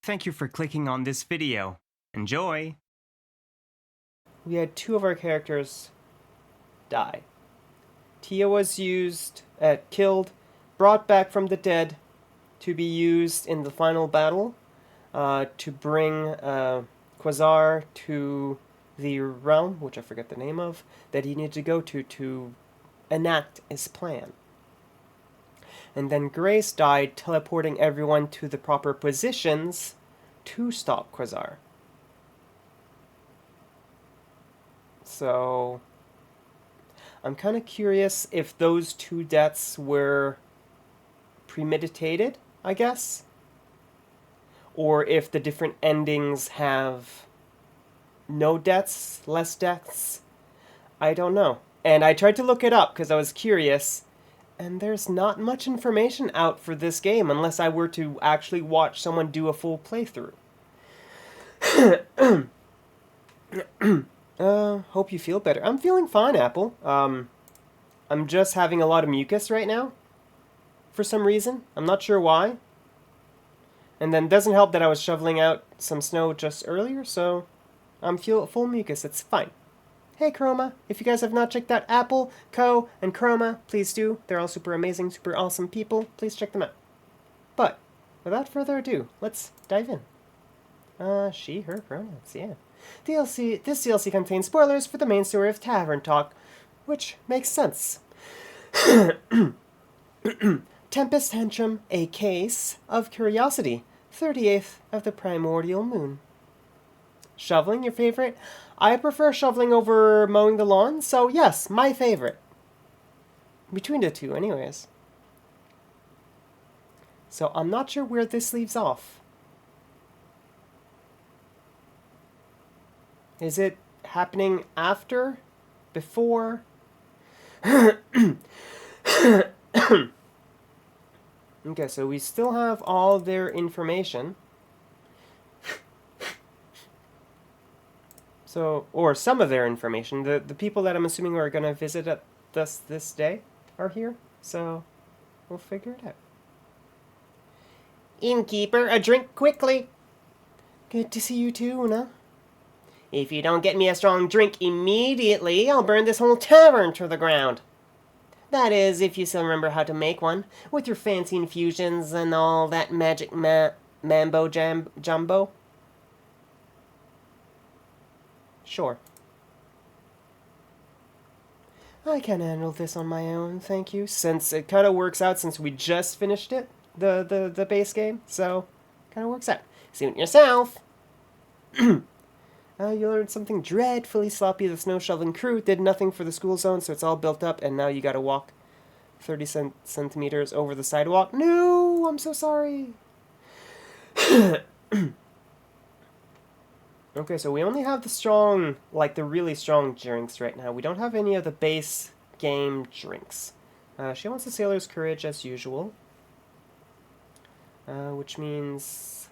Thank you for clicking on this video. Enjoy! We had two of our characters die. Tia was killed, brought back from the dead to be used in the final battle to bring Quasar to the realm, which I forget the name of, that he needed to go to enact his plan. And then Grace died, teleporting everyone to the proper positions to stop Quasar. So I'm kind of curious if those two deaths were premeditated, I guess, or if the different endings have no deaths, less deaths. I don't know. And I tried to look it up because I was curious, and there's not much information out for this game unless I were to actually watch someone do a full playthrough. Hope you feel better. I'm feeling fine, Apple. I'm just having a lot of mucus right now. For some reason. I'm not sure why. And then doesn't help that I was shoveling out some snow just earlier, so I'm full mucus. It's fine. Hey, Chroma. If you guys have not checked out Apple, Co, and Chroma, please do. They're all super amazing, super awesome people. Please check them out. But, without further ado, let's dive in. She, her pronouns, yeah. This DLC contains spoilers for the main story of Tavern Talk, which makes sense. Tempest Tantrum, A Case of Curiosity, 38th of the Primordial Moon. Shoveling, your favorite? I prefer shoveling over mowing the lawn, so yes, my favorite. Between the two, anyways. So I'm not sure where this leaves off. Is it happening after? Before? Okay, so we still have all their information. So, or some of their information. The people that I'm assuming are going to visit at this day are here. So, we'll figure it out. Innkeeper, a drink quickly. Good to see you too, Una. If you don't get me a strong drink immediately, I'll burn this whole tavern to the ground. That is, if you still remember how to make one, with your fancy infusions and all that magic mambo jumbo. Sure. I can handle this on my own, thank you. Since it kind of works out since we just finished it, the base game, so kind of works out. Suit yourself. You learned something dreadfully sloppy. The snow shoveling crew did nothing for the school zone, so it's all built up, and now you gotta walk 30 centimeters over the sidewalk. No, I'm so sorry. Okay, so we only have the strong, like the really strong drinks right now. We don't have any of the base game drinks. She wants the sailor's courage as usual. Which means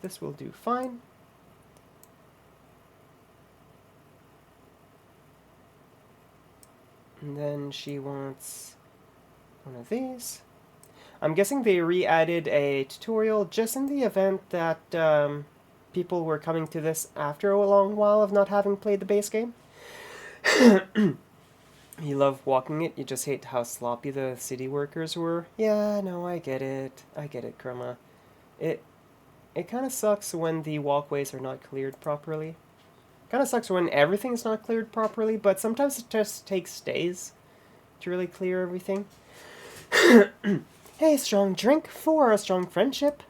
this will do fine. And then she wants one of these. I'm guessing they re-added a tutorial just in the event that people were coming to this after a long while of not having played the base game. You love walking it, you just hate how sloppy the city workers were. Yeah, no, I get it. I get it, Chroma. It kind of sucks when the walkways are not cleared properly. Kind of sucks when everything's not cleared properly, but sometimes it just takes days to really clear everything. Hey, strong drink for a strong friendship.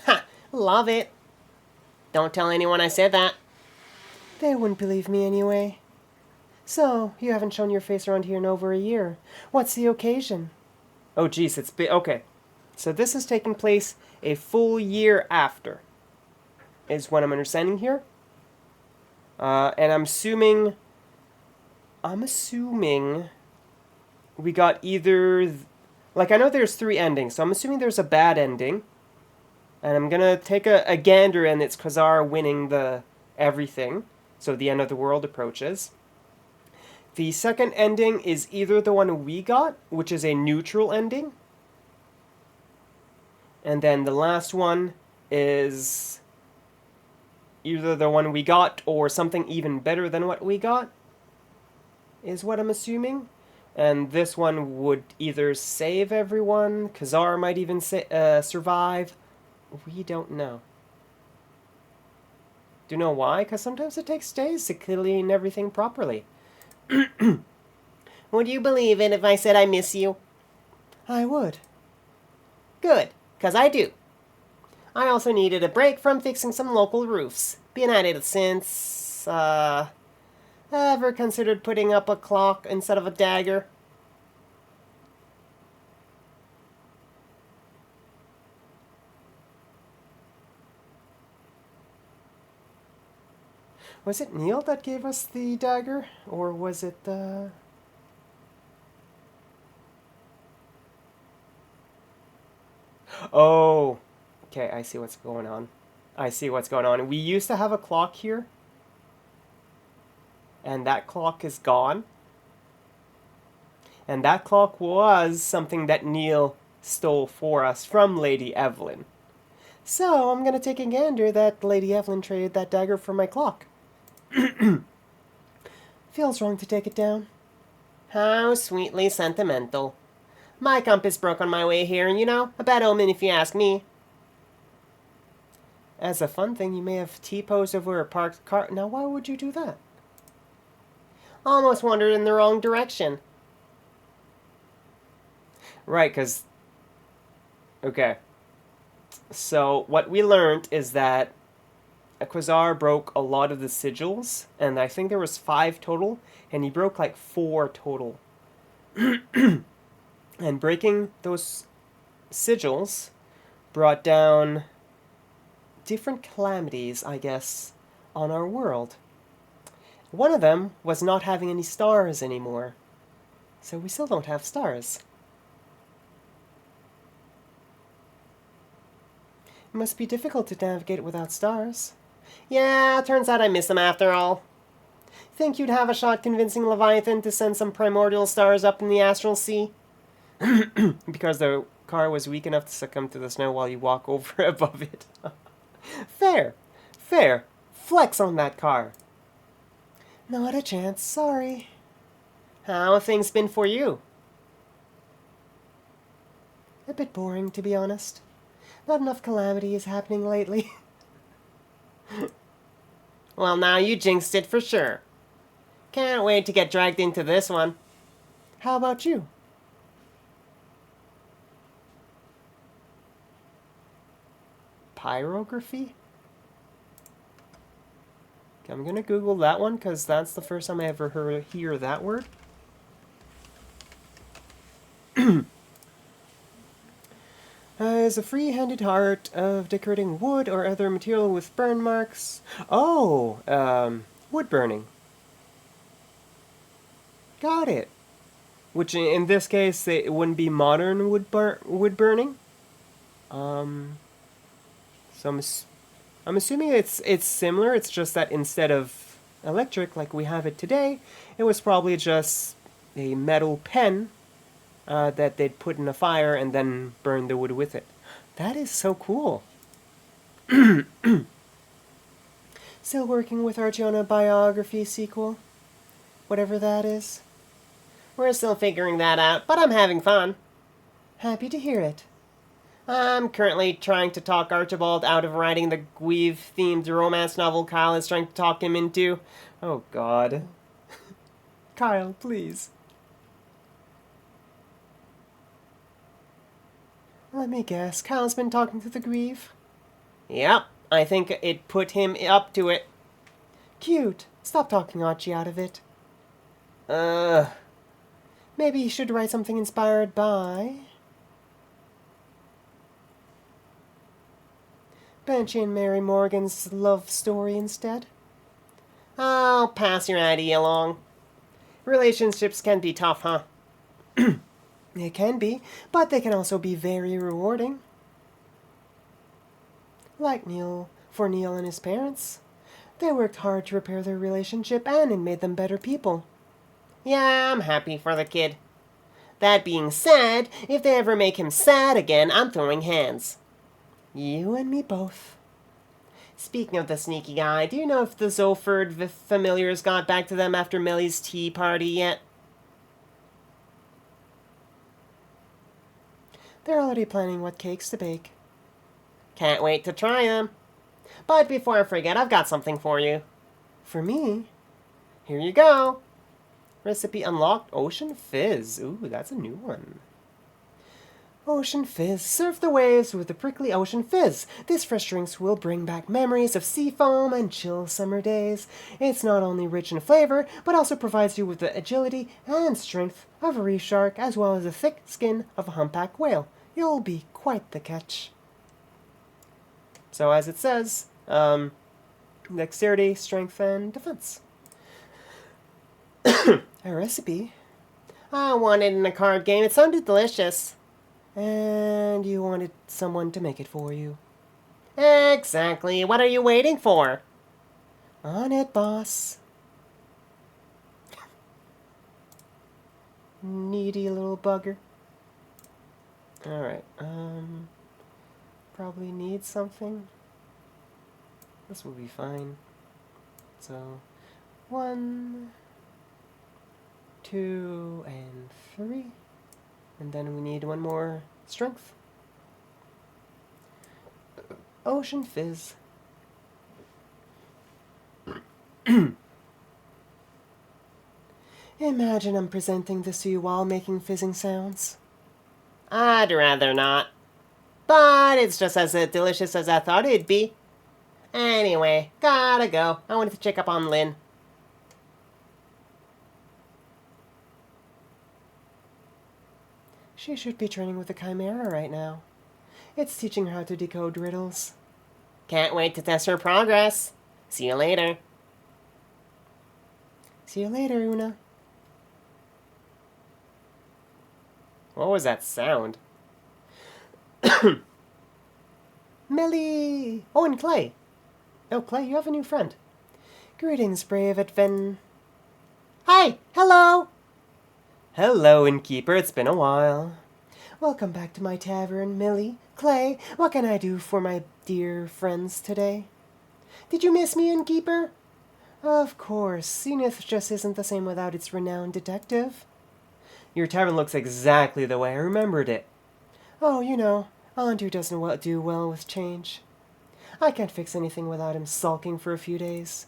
Ha! Love it. Don't tell anyone I said that. They wouldn't believe me anyway. So, you haven't shown your face around here in over a year. What's the occasion? Oh, geez, it's okay. So this is taking place a full year after, is what I'm understanding here. And I'm assuming we got either, like, I know there's 3 endings, so I'm assuming there's a bad ending. And I'm gonna take a gander, and it's Quasar winning the everything, so the end of the world approaches. The second ending is either the one we got, which is a neutral ending. And then the last one is either the one we got or something even better than what we got, is what I'm assuming. And this one would either save everyone, Khazar might even survive. We don't know. Do you know why? Because sometimes it takes days to clean everything properly. Would you believe it if I said I miss you? I would. Good, because I do. I also needed a break from fixing some local roofs. Been at it since, ever considered putting up a clock instead of a dagger? Was it Neil that gave us the dagger? Or was it the... Oh! Okay, I see what's going on. I see what's going on. We used to have a clock here. And that clock is gone. And that clock was something that Neil stole for us from Lady Evelyn. So, I'm gonna take a gander that Lady Evelyn traded that dagger for my clock. Feels wrong to take it down. How sweetly sentimental. My compass broke on my way here, and a bad omen if you ask me. As a fun thing, you may have T-posed over a parked car. Now, why would you do that? Almost wandered in the wrong direction. Right, because... Okay. So, what we learned is that Quasar broke a lot of the sigils, and I think there was 5 total, and he broke like 4 total. And breaking those sigils brought down different calamities, I guess, on our world. One of them was not having any stars anymore. So we still don't have stars. It must be difficult to navigate without stars. Yeah, turns out I miss them after all. Think you'd have a shot convincing Leviathan to send some primordial stars up in the astral sea? Because the car was weak enough to succumb to the snow while you walk over above it. Fair. Fair. Flex on that car. Not a chance, sorry. How have things been for you? A bit boring, to be honest. Not enough calamity is happening lately. Well, now you jinxed it for sure. Can't wait to get dragged into this one. How about you? Pyrography? Okay, I'm gonna Google that one because that's the first time I ever hear that word. Is a free-handed art of decorating wood or other material with burn marks. Oh, wood burning. Got it. Which in this case, it wouldn't be modern wood burning. So I'm assuming it's similar. It's just that instead of electric like we have it today, it was probably just a metal pen that they'd put in a fire and then burn the wood with it. That is so cool. Still working with our Jonah biography sequel, whatever that is. We're still figuring that out, but I'm having fun. Happy to hear it. I'm currently trying to talk Archibald out of writing the Gweave-themed romance novel Kyle is trying to talk him into. Oh, God. Kyle, please. Let me guess, Kyle's been talking to the Gweave? Yep, I think it put him up to it. Cute. Stop talking Archie out of it. Maybe he should write something inspired by... Banshee and Mary Morgan's love story instead. I'll pass your idea along. Relationships can be tough, huh? They can be, but they can also be very rewarding. Like Neil and his parents. They worked hard to repair their relationship and it made them better people. Yeah, I'm happy for the kid. That being said, if they ever make him sad again, I'm throwing hands. You and me both. Speaking of the sneaky guy, do you know if the Zolford familiars got back to them after Millie's tea party yet? They're already planning what cakes to bake. Can't wait to try them. But before I forget, I've got something for you. For me? Here you go. Recipe unlocked, Ocean Fizz. Ooh, that's a new one. Ocean Fizz. Surf the waves with the prickly Ocean Fizz. This fresh drink will bring back memories of sea foam and chill summer days. It's not only rich in flavor, but also provides you with the agility and strength of a reef shark, as well as the thick skin of a humpback whale. You'll be quite the catch. So as it says, dexterity, strength, and defense. A recipe? I wanted in a card game. It sounded delicious. And you wanted someone to make it for you. Exactly. What are you waiting for? On it, boss. Needy little bugger. Alright, probably need something. This will be fine. So, 1, 2, and 3. And then we need one more strength. Ocean Fizz. Imagine I'm presenting this to you while making fizzing sounds. I'd rather not. But it's just as delicious as I thought it'd be. Anyway, gotta go. I wanted to check up on Lynn. She should be training with the Chimera right now. It's teaching her how to decode riddles. Can't wait to test her progress. See you later. See you later, Una. What was that sound? Millie! Oh, and Clay. Oh, Clay, you have a new friend. Greetings, brave Adven. Hi! Hello! Hello, innkeeper. It's been a while. Welcome back to my tavern, Millie. Clay, what can I do for my dear friends today? Did you miss me, innkeeper? Of course. Zenith just isn't the same without its renowned detective. Your tavern looks exactly the way I remembered it. Oh, you know, Andrew doesn't do well with change. I can't fix anything without him sulking for a few days.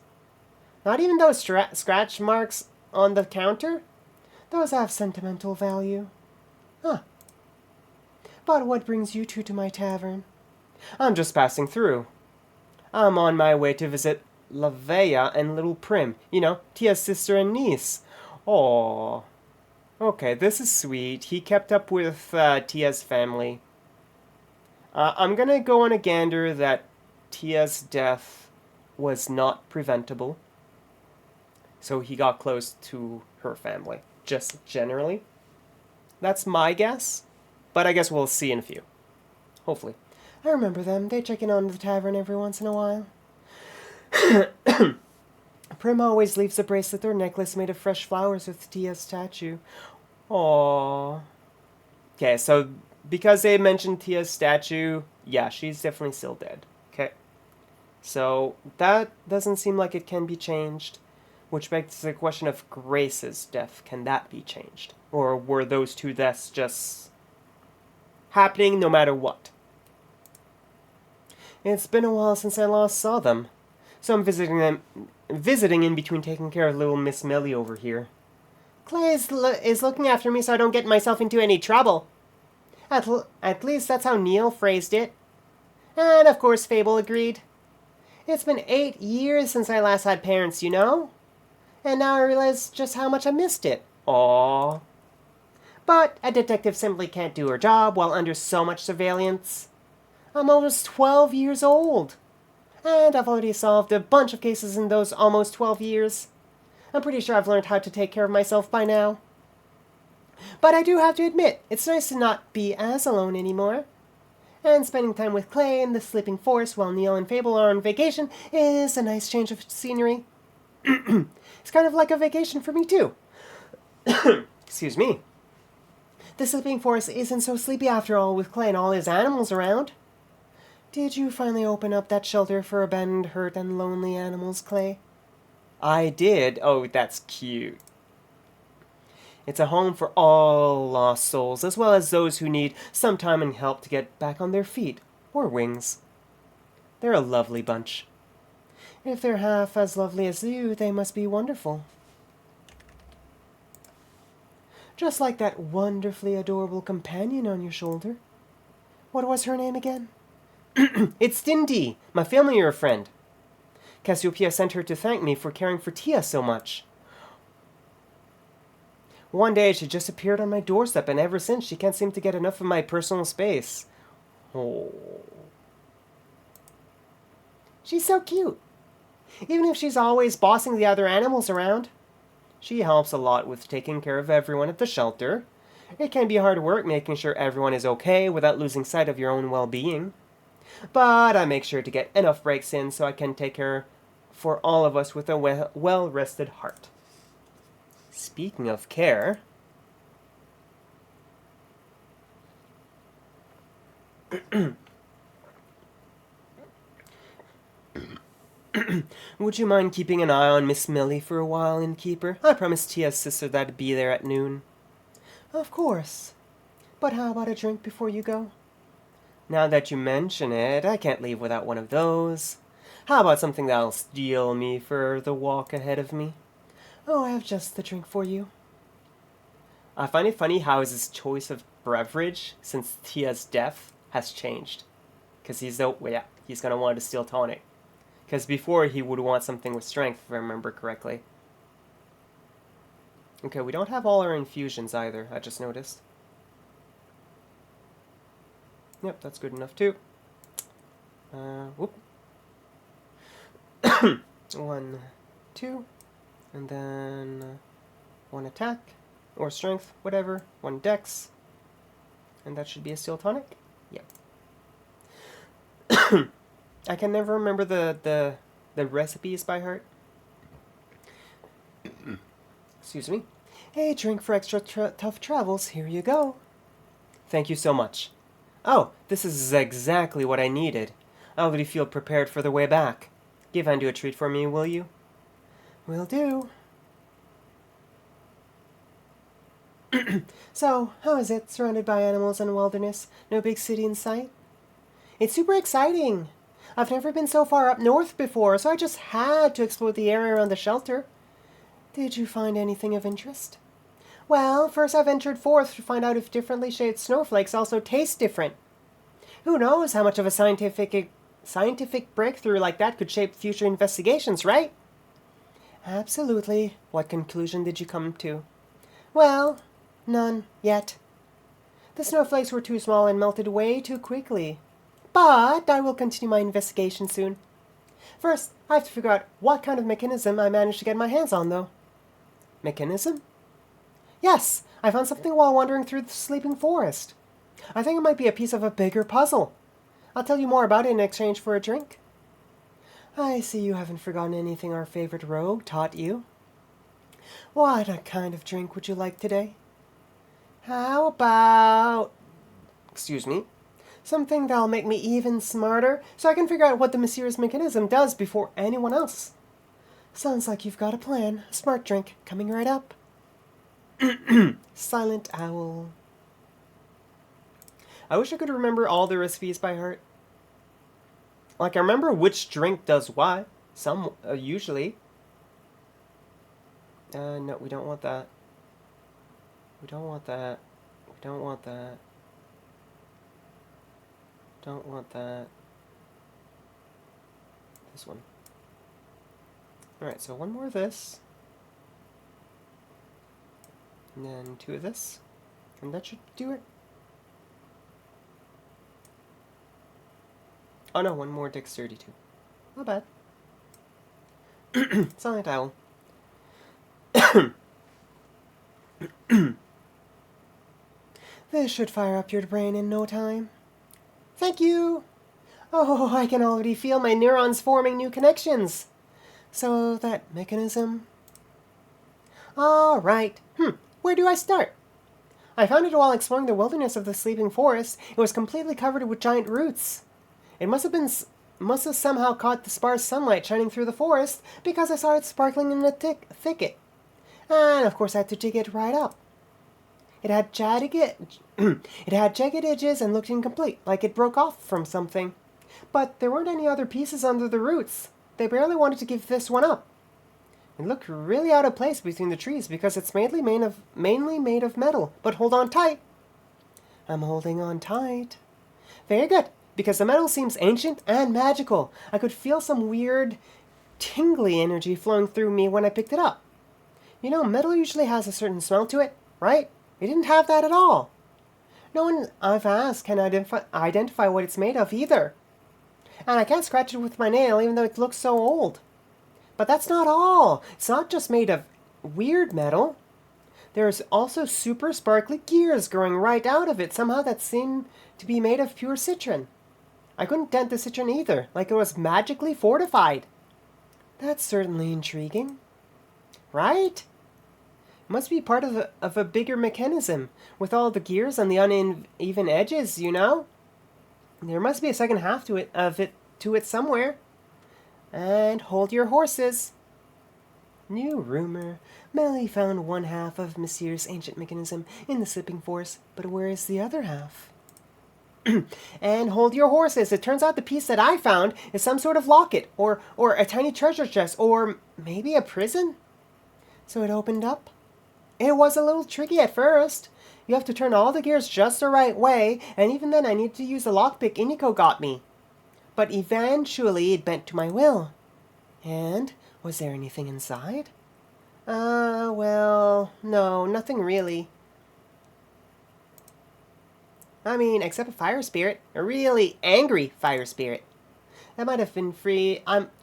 Not even those scratch marks on the counter? Those have sentimental value. Huh. But what brings you two to my tavern? I'm just passing through. I'm on my way to visit Lavea and little Prim. You know, Tia's sister and niece. Aww. Okay, this is sweet. He kept up with Tia's family. I'm gonna go on a gander that Tia's death was not preventable. So he got close to her family. Just generally. That's my guess. But I guess we'll see in a few. Hopefully. I remember them. They check in on the tavern every once in a while. Prim always leaves a bracelet or necklace made of fresh flowers with Tia's statue. Aww. Okay, so because they mentioned Tia's statue, yeah, she's definitely still dead. Okay. So that doesn't seem like it can be changed. Which begs the question of Grace's death. Can that be changed? Or were those two deaths just happening no matter what? It's been a while since I last saw them. So I'm visiting in between taking care of little Miss Millie over here. Clay is looking after me so I don't get myself into any trouble. At least that's how Neil phrased it. And of course Fable agreed. It's been 8 years since I last had parents, you know? And now I realize just how much I missed it. Aww. But a detective simply can't do her job while under so much surveillance. I'm almost 12 years old. And I've already solved a bunch of cases in those almost 12 years. I'm pretty sure I've learned how to take care of myself by now. But I do have to admit, it's nice to not be as alone anymore. And spending time with Clay and the Sleeping Force while Neil and Fable are on vacation is a nice change of scenery. It's kind of like a vacation for me, too. Excuse me. The Sleeping Forest isn't so sleepy after all with Clay and all his animals around. Did you finally open up that shelter for abandoned, hurt, and lonely animals, Clay? I did. Oh, that's cute. It's a home for all lost souls, as well as those who need some time and help to get back on their feet, or wings. They're a lovely bunch. If they're half as lovely as you, they must be wonderful. Just like that wonderfully adorable companion on your shoulder. What was her name again? It's Dindy, my family friend. Cassiopeia sent her to thank me for caring for Tia so much. One day she just appeared on my doorstep, and ever since she can't seem to get enough of my personal space. Oh. She's so cute. Even if she's always bossing the other animals around. She helps a lot with taking care of everyone at the shelter. It can be hard work making sure everyone is okay without losing sight of your own well-being. But I make sure to get enough breaks in so I can take care for all of us with a well-rested heart. Speaking of care... Would you mind keeping an eye on Miss Millie for a while, innkeeper? I promised Tia's sister that I'd be there at noon. Of course. But how about a drink before you go? Now that you mention it, I can't leave without one of those. How about something that'll steel me for the walk ahead of me? Oh, I have just the drink for you. I find it funny how his choice of beverage, since Tia's death, has changed. Because he's going to want a steel tonic. Because before he would want something with strength, if I remember correctly. Okay, we don't have all our infusions either, I just noticed. Yep, that's good enough too. Whoop. 1, 2, and then 1 attack, or strength, whatever, 1 dex, and that should be a steel tonic? Yep. I can never remember the recipes by heart. Excuse me. A drink for extra tough travels, here you go. Thank you so much. Oh, this is exactly what I needed. I already feel prepared for the way back. Give Andu a treat for me, will you? Will do. So, how is it, surrounded by animals and wilderness? No big city in sight? It's super exciting. I've never been so far up north before, so I just had to explore the area around the shelter. Did you find anything of interest? Well, first I ventured forth to find out if differently shaped snowflakes also taste different. Who knows how much of a scientific breakthrough like that could shape future investigations, right? Absolutely. What conclusion did you come to? Well, none yet. The snowflakes were too small and melted way too quickly. But I will continue my investigation soon. First, I have to figure out what kind of mechanism I managed to get my hands on, though. Mechanism? Yes, I found something while wandering through the sleeping forest. I think it might be a piece of a bigger puzzle. I'll tell you more about it in exchange for a drink. I see you haven't forgotten anything our favorite rogue taught you. What kind of drink would you like today? How about... Excuse me. Something that'll make me even smarter, so I can figure out what the mysterious mechanism does before anyone else. Sounds like you've got a plan. A smart drink coming right up. Silent Owl. I wish I could remember all the recipes by heart. Like, I remember which drink does what. Some, usually. No, we don't want that. We don't want that. We don't want that. Don't want that. This one. Alright, so 1 more of this. And then 2 of this. And that should do it. Oh no, 1 more dexterity too. Not bad. Silent Owl. This should fire up your brain in no time. Thank you! Oh, I can already feel my neurons forming new connections. So, that mechanism... Alright. Where do I start? I found it while exploring the wilderness of the sleeping forest. It was completely covered with giant roots. It must have somehow caught the sparse sunlight shining through the forest because I saw it sparkling in the thicket. And of course I had to dig it right up. It had it had jagged edges and looked incomplete, like it broke off from something. But there weren't any other pieces under the roots. They barely wanted to give this one up. It looked really out of place between the trees because it's mainly made of metal. But hold on tight. I'm holding on tight. Very good, because the metal seems ancient and magical. I could feel some weird, tingly energy flowing through me when I picked it up. You know, metal usually has a certain smell to it, right? It didn't have that at all. No one I've asked can identify what it's made of either. And I can't scratch it with my nail even though it looks so old. But that's not all. It's not just made of weird metal. There's also super sparkly gears growing right out of it, somehow that seem to be made of pure citron. I couldn't dent the citron either, like it was magically fortified. That's certainly intriguing. Right? It must be part of a bigger mechanism, with all the gears and the uneven edges, you know? There must be a second half to it somewhere. And hold your horses. New rumor. Melly found one half of Monsieur's ancient mechanism in the slipping force, but where is the other half? And hold your horses. It turns out the piece that I found is some sort of locket, or a tiny treasure chest, or maybe a prison? So it opened up? It was a little tricky at first. You have to turn all the gears just the right way, and even then I needed to use the lockpick Iniko got me. But eventually it bent to my will. And was there anything inside? Well, no, nothing really. I mean, except a fire spirit. A really angry fire spirit. That might have been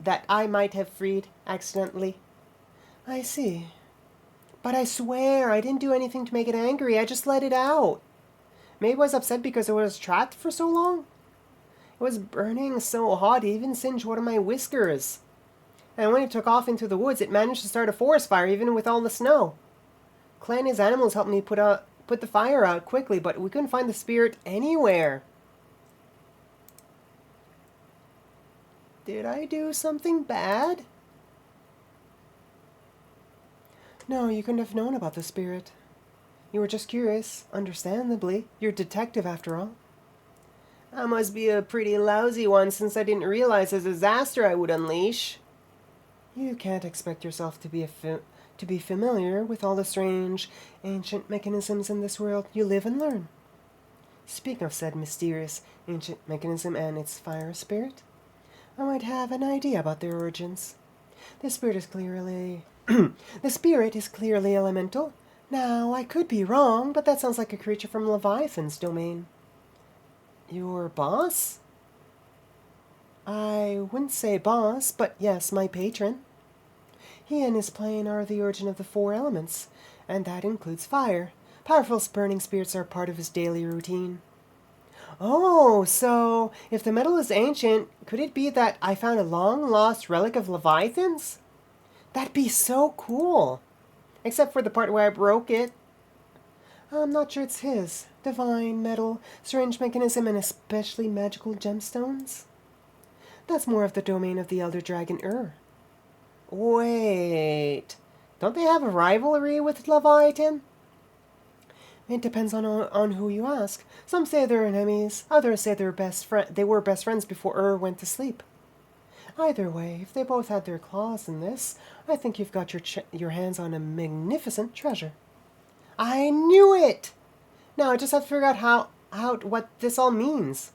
that I might have freed accidentally. I see. But I swear, I didn't do anything to make it angry. I just let it out. Maybe it was upset because it was trapped for so long. It was burning so hot it even singed one of my whiskers. And when it took off into the woods, it managed to start a forest fire even with all the snow. Clay and his animals helped me put the fire out quickly, but we couldn't find the spirit anywhere. Did I do something bad? No, you couldn't have known about the spirit. You were just curious, understandably. You're a detective after all. I must be a pretty lousy one since I didn't realize the disaster I would unleash. You can't expect yourself to be familiar with all the strange, ancient mechanisms in this world. You live and learn. Speaking of said mysterious, ancient mechanism and its fire spirit, I might have an idea about their origins. The spirit is clearly elemental. Now, I could be wrong, but that sounds like a creature from Leviathan's domain. Your boss? I wouldn't say boss, but yes, my patron. He and his plane are the origin of the 4 elements, and that includes fire. Powerful burning spirits are part of his daily routine. Oh, so if the metal is ancient, could it be that I found a long-lost relic of Leviathan's? That'd be so cool. Except for the part where I broke it. I'm not sure it's his. Divine, metal, strange mechanism, and especially magical gemstones? That's more of the domain of the Elder Dragon Wait. Don't they have a rivalry with Leviathan? It depends on who you ask. Some say they're enemies. Others say they were best friends before went to sleep. Either way, if they both had their claws in this, I think you've got your hands on a magnificent treasure. I knew it! Now I just have to figure out what this all means.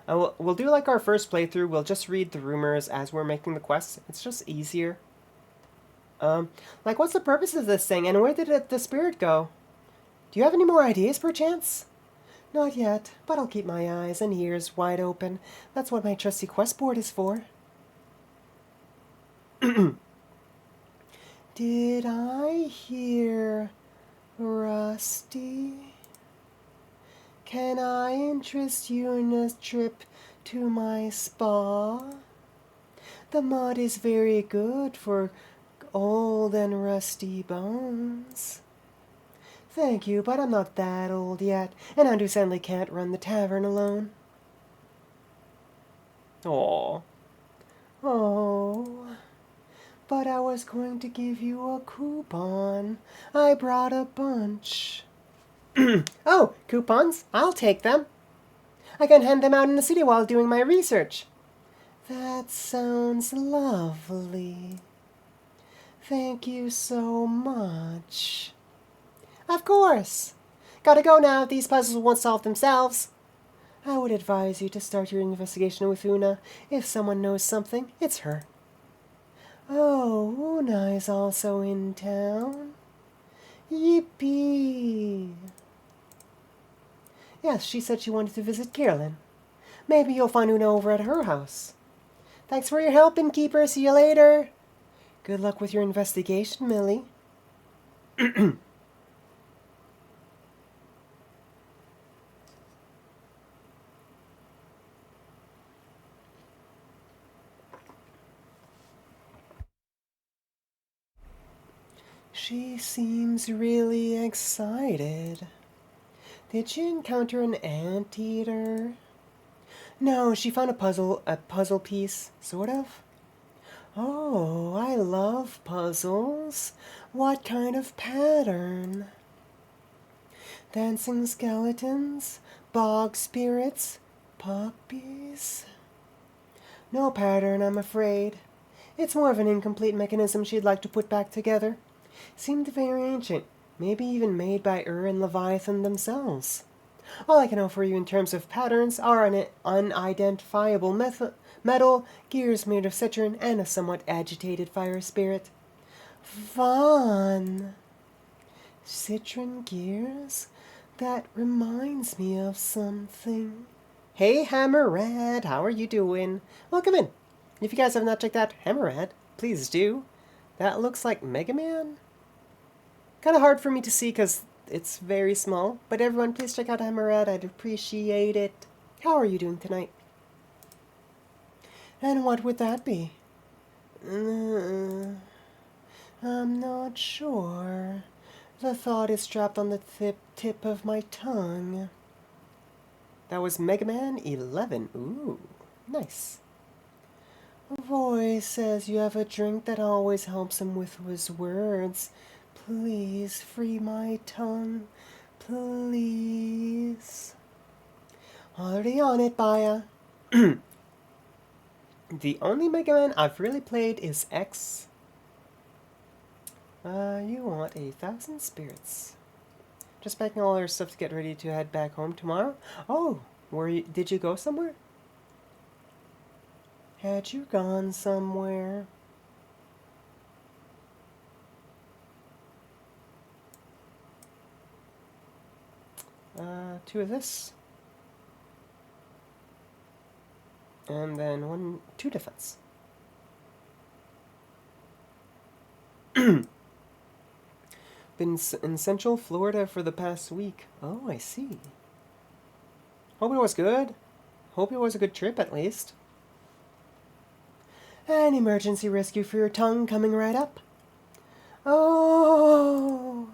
We'll do like our first playthrough. We'll just read the rumors as we're making the quests. It's just easier. Like, what's the purpose of this thing, and where did the spirit go? Do you have any more ideas, perchance? Not yet, but I'll keep my eyes and ears wide open. That's what my trusty quest board is for. Did I hear Rusty? Can I interest you in a trip to my spa? The mud is very good for old and rusty bones. Thank you, but I'm not that old yet, and I understandably can't run the tavern alone. Oh. Oh. But I was going to give you a coupon. I brought a bunch. Oh, coupons? I'll take them. I can hand them out in the city while doing my research. That sounds lovely. Thank you so much. Of course. Gotta go now. These puzzles won't solve themselves. I would advise you to start your investigation with Una. If someone knows something, it's her. Oh, Una is also in town. Yippee! Yes, she said she wanted to visit Carolyn. Maybe you'll find Una over at her house. Thanks for your help, innkeeper. See you later. Good luck with your investigation, Millie. She seems really excited. Did she encounter an anteater? No, she found a puzzle piece, sort of. Oh, I love puzzles. What kind of pattern? Dancing skeletons, bog spirits, puppies. No pattern, I'm afraid. It's more of an incomplete mechanism she'd like to put back together. Seemed very ancient, maybe even made by and Leviathan themselves. All I can offer you in terms of patterns are an unidentifiable metal, gears made of citron, and a somewhat agitated fire spirit. Fun! Citron gears? That reminds me of something. Hey, Hammerhead, how are you doing? Welcome in. If you guys have not checked out Hammerhead, please do. That looks like Mega Man. Kind of hard for me to see because it's very small, but everyone please check out Hammerhead, I'd appreciate it. How are you doing tonight? And what would that be? I'm not sure. The thought is trapped on the tip of my tongue. That was Mega Man 11. Ooh, nice. A voice says you have a drink that always helps him with his words. Please free my tongue. Please. Already on it, Baya. The only Mega Man I've really played is X. You want 1,000 spirits. Just packing all our stuff to get ready to head back home tomorrow. Oh, did you go somewhere? Had you gone somewhere? Two of this. And then 2 defense. Been in Central Florida for the past week. Oh, I see. Hope it was good. Hope it was a good trip, at least. An emergency rescue for your tongue coming right up. Oh,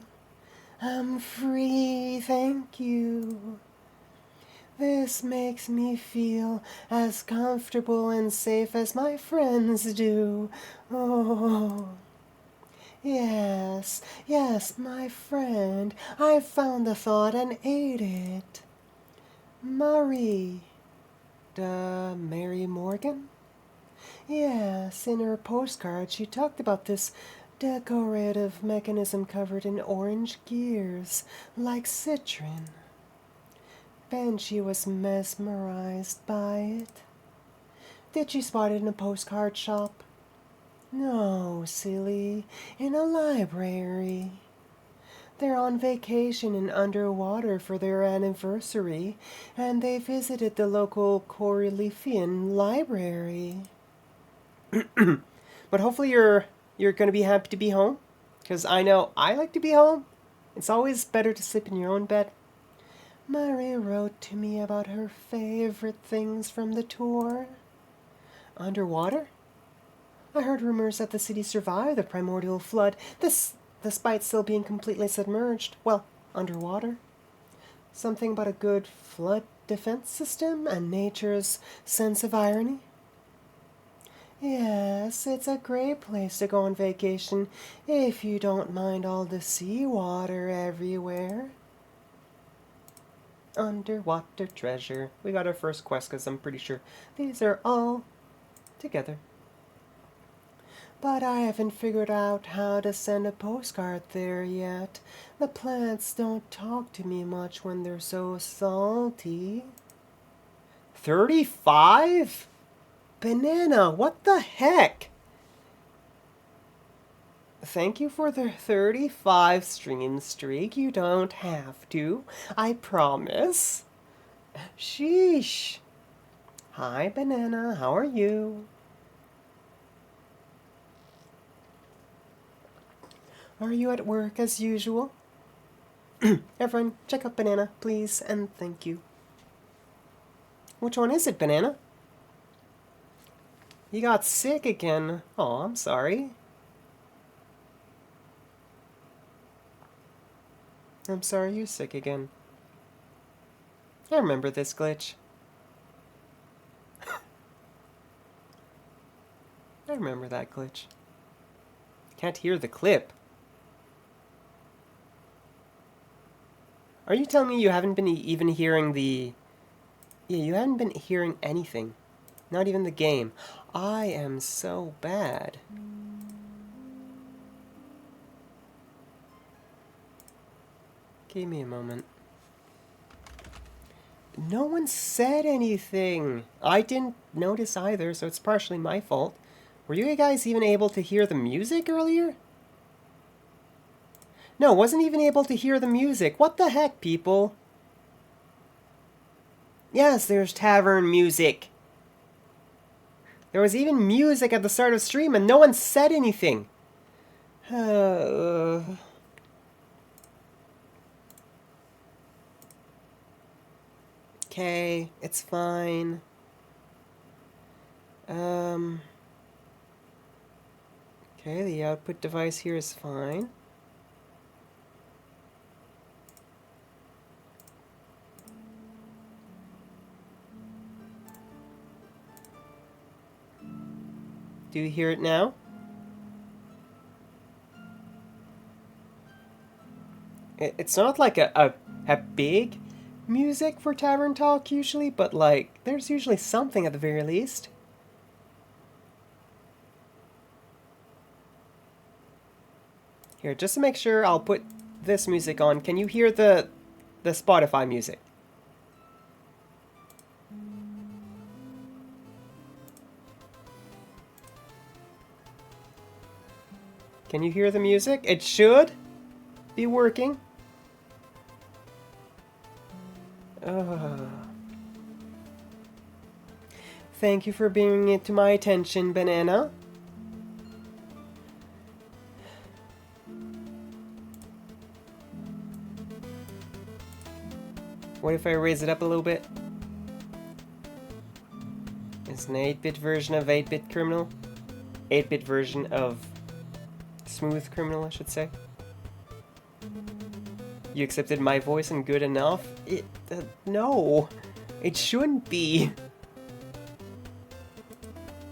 I'm free, thank you. This makes me feel as comfortable and safe as my friends do. Oh, yes, my friend. I found the thought and ate it. Marie. Mary Morgan? Yes, in her postcard she talked about this decorative mechanism covered in orange gears, like citron. Ben, she was mesmerized by it. Did she spot it in a postcard shop? No, silly, in a library. They're on vacation in underwater for their anniversary, and they visited the local Correlifian library. But hopefully you're going to be happy to be home, because I know I like to be home. It's always better to sleep in your own bed. Mary wrote to me about her favorite things from the tour. Underwater? I heard rumors that the city survived the primordial flood, despite still being completely submerged. Well, underwater. Something about a good flood defense system and nature's sense of irony. Yes, it's a great place to go on vacation if you don't mind all the seawater everywhere. Underwater treasure. We got our first quest because I'm pretty sure these are all together. But I haven't figured out how to send a postcard there yet. The plants don't talk to me much when they're so salty. 35? Banana, what the heck? Thank you for the 35 stream streak. You don't have to. I promise. Sheesh. Hi, Banana. How are you? Are you at work as usual? Everyone, check out Banana, please, and thank you. Which one is it, Banana? You got sick again. Oh, I'm sorry. I'm sorry you're sick again. I remember this glitch. I remember that glitch. Can't hear the clip. Are you telling me you haven't been even hearing the... Yeah, you haven't been hearing anything. Not even the game. I am so bad. Give me a moment. No one said anything. I didn't notice either, so it's partially my fault. Were you guys even able to hear the music earlier? No, wasn't even able to hear the music. What the heck, people? Yes, there's Tavern music. There was even music at the start of stream and no one said anything. Okay, it's fine. Okay, the output device here is fine. Do you hear it now? It's not like a big music for Tavern Talk usually, but like, there's usually something at the very least. Here, just to make sure, I'll put this music on. Can you hear the Spotify music? Can you hear the music? It should be working. Thank you for bringing it to my attention, Banana. What if I raise it up a little bit? It's an 8-bit version of 8-bit Criminal. 8-bit version of Smooth Criminal, I should say. You accepted my voice and good enough? No, it shouldn't be.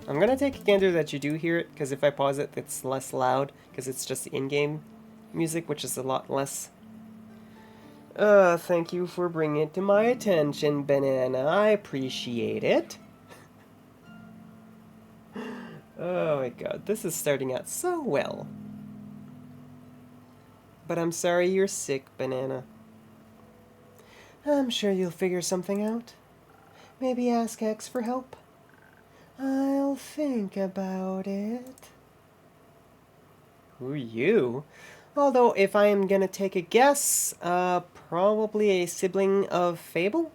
I'm gonna take a gander that you do hear it, because if I pause it, it's less loud, because it's just the in-game music, which is a lot less. Thank you for bringing it to my attention, Banana. I appreciate it. Oh my god, this is starting out so well. But I'm sorry you're sick, Banana. I'm sure you'll figure something out. Maybe ask X for help. I'll think about it. Who are you? Although, if I am gonna take a guess, probably a sibling of Fable?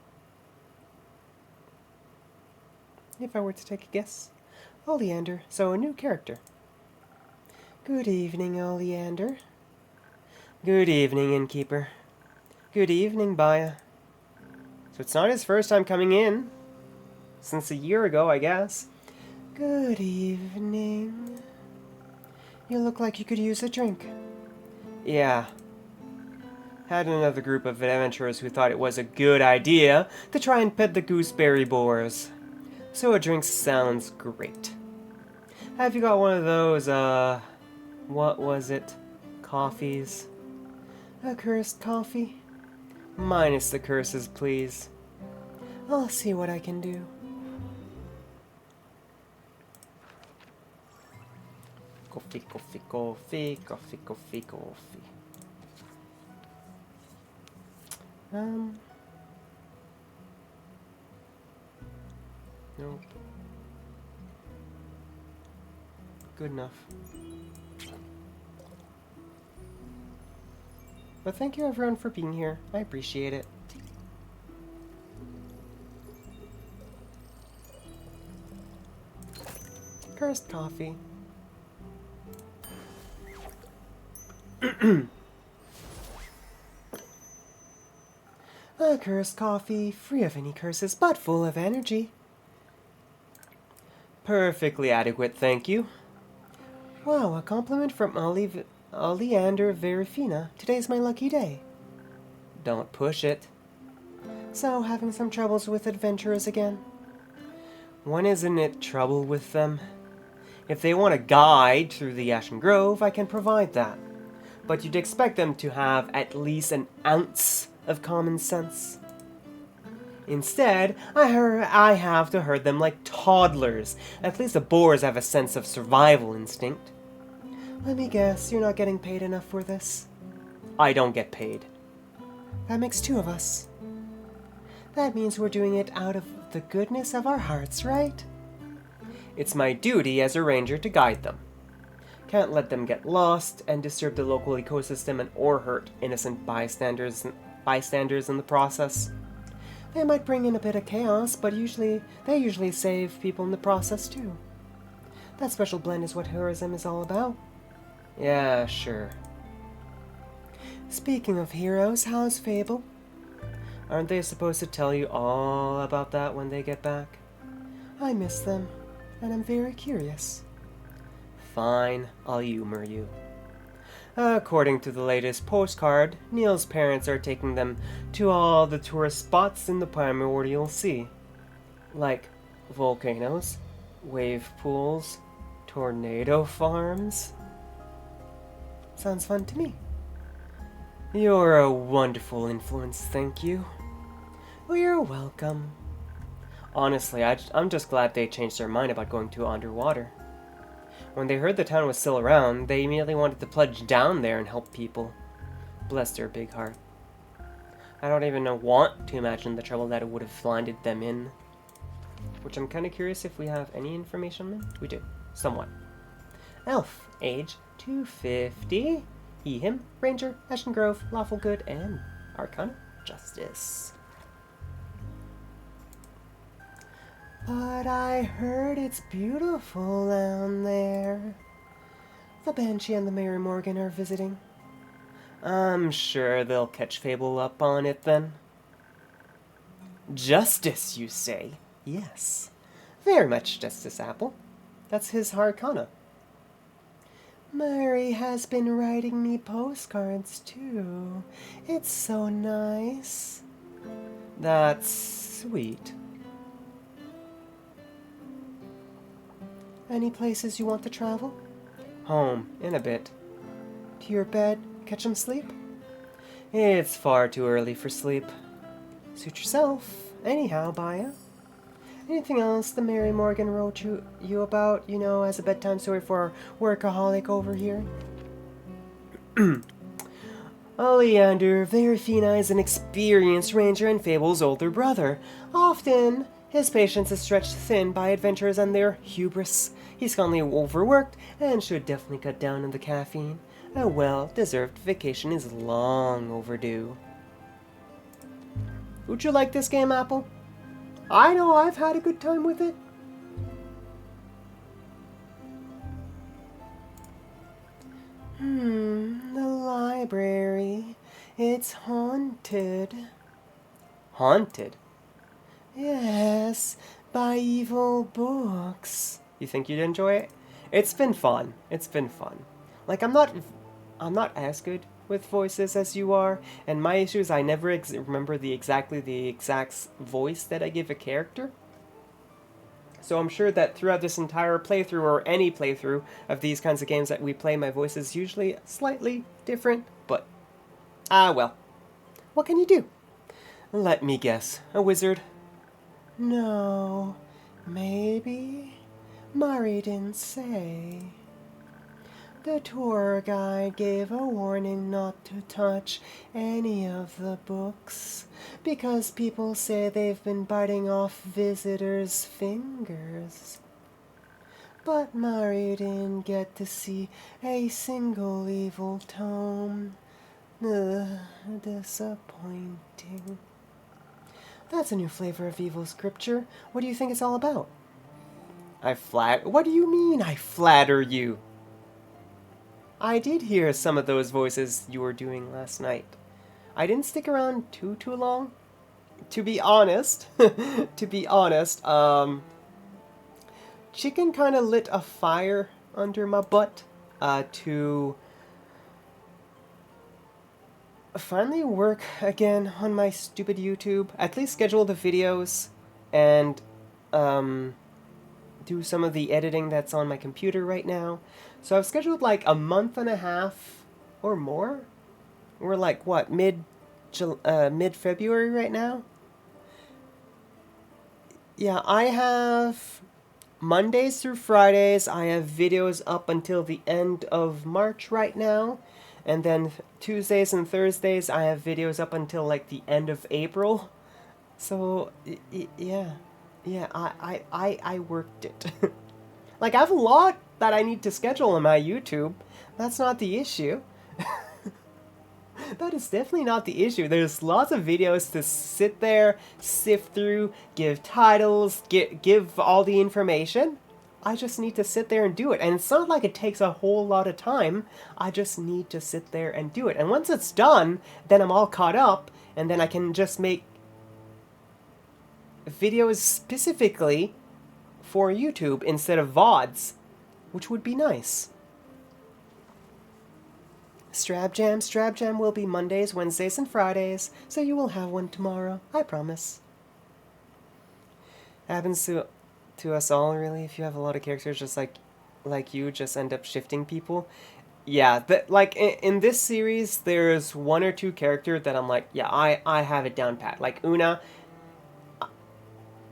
If I were to take a guess. Oleander, so a new character. Good evening, Oleander. Good evening, Innkeeper. Good evening, Baya. So it's not his first time coming in. Since a year ago, I guess. Good evening. You look like you could use a drink. Yeah. Had another group of adventurers who thought it was a good idea to try and pet the gooseberry boars. So a drink sounds great. Have you got one of those, what was it? Coffees? A cursed coffee? Minus the curses, please. I'll see what I can do. Coffee, coffee, coffee, coffee, coffee, coffee. Nope. Good enough. But thank you everyone for being here. I appreciate it. Cursed coffee. A cursed coffee, free of any curses, but full of energy. Perfectly adequate, thank you. Wow, a compliment from Oleander Verifina. Today's my lucky day. Don't push it. So, having some troubles with adventurers again? When isn't it trouble with them? If they want a guide through the Ashen Grove, I can provide that. But you'd expect them to have at least an ounce of common sense. Instead, I have to herd them like toddlers. At least the boars have a sense of survival instinct. Let me guess, you're not getting paid enough for this? I don't get paid. That makes two of us. That means we're doing it out of the goodness of our hearts, right? It's my duty as a ranger to guide them. Can't let them get lost and disturb the local ecosystem or hurt innocent bystanders in the process. They might bring in a bit of chaos, but they usually save people in the process too. That special blend is what heroism is all about. Yeah, sure. Speaking of heroes, how's Fable? Aren't they supposed to tell you all about that when they get back? I miss them, and I'm very curious. Fine, I'll humor you. According to the latest postcard, Neil's parents are taking them to all the tourist spots in the Primordial Sea. Like volcanoes, wave pools, tornado farms. Sounds fun to me. You're a wonderful influence, thank you. Well, you're welcome. Honestly, I'm just glad they changed their mind about going to underwater. When they heard the town was still around, they immediately wanted to plunge down there and help people. Bless their big heart. I don't even want to imagine the trouble that it would have landed them in. Which I'm kind of curious if we have any information on them. We do, somewhat. Elf, age 250. He, him, ranger, Ashen Grove, lawful good, and Arcana, justice. But I heard it's beautiful down there. The Banshee and the Mary Morgan are visiting. I'm sure they'll catch Fable up on it then. Justice, you say? Yes. Very much Justice, Apple. That's his Arcana. Mary has been writing me postcards, too. It's so nice. That's sweet. Any places you want to travel? Home, in a bit. To your bed, catch some sleep? It's far too early for sleep. Suit yourself. Anyhow, Baya. Anything else the Mary Morgan wrote you about, as a bedtime story for our workaholic over here? Oleander Verifina is an experienced ranger and Fable's older brother. Often, his patience is stretched thin by adventurers and their hubris. He's currently overworked and should definitely cut down on the caffeine. A well-deserved vacation is long overdue. Would you like this game, Apple? I know I've had a good time with it. The library. It's haunted. Haunted? Yes, by evil books. You think you'd enjoy it? It's been fun. It's been fun. Like, I'm not as good with voices as you are, and my issue is I never remember the exact voice that I give a character. So I'm sure that throughout this entire playthrough, or any playthrough of these kinds of games that we play, my voice is usually slightly different, but well. What can you do? Let me guess. A wizard? No. Maybe? Murray didn't say. The tour guide gave a warning not to touch any of the books because people say they've been biting off visitors' fingers. But Murray didn't get to see a single evil tome. Ugh, disappointing. That's a new flavor of evil scripture. What do you think it's all about? What do you mean I flatter you? I did hear some of those voices you were doing last night. I didn't stick around too long. To be honest, Chicken kind of lit a fire under my butt to finally work again on my stupid YouTube. At least schedule the videos and do some of the editing that's on my computer right now. So I've scheduled like a month and a half or more. We're like what, mid-February right now? Yeah, I have Mondays through Fridays. I have videos up until the end of March right now. And then Tuesdays and Thursdays, I have videos up until like the end of April. So, yeah. Yeah, I worked it. Like, I have a lot that I need to schedule on my YouTube. That's not the issue. That is definitely not the issue. There's lots of videos to sit there, sift through, give titles, give all the information. I just need to sit there and do it. And it's not like it takes a whole lot of time. I just need to sit there and do it. And once it's done, then I'm all caught up, and then I can just make videos specifically for YouTube instead of VODs, which would be nice. Strab Jam will be Mondays, Wednesdays, and Fridays, so you will have one tomorrow, I promise. Happens to us all, really. If you have a lot of characters just like you, just end up shifting people. Yeah, like in this series, there's one or two characters that I'm like, yeah, I have it down pat. Like Una,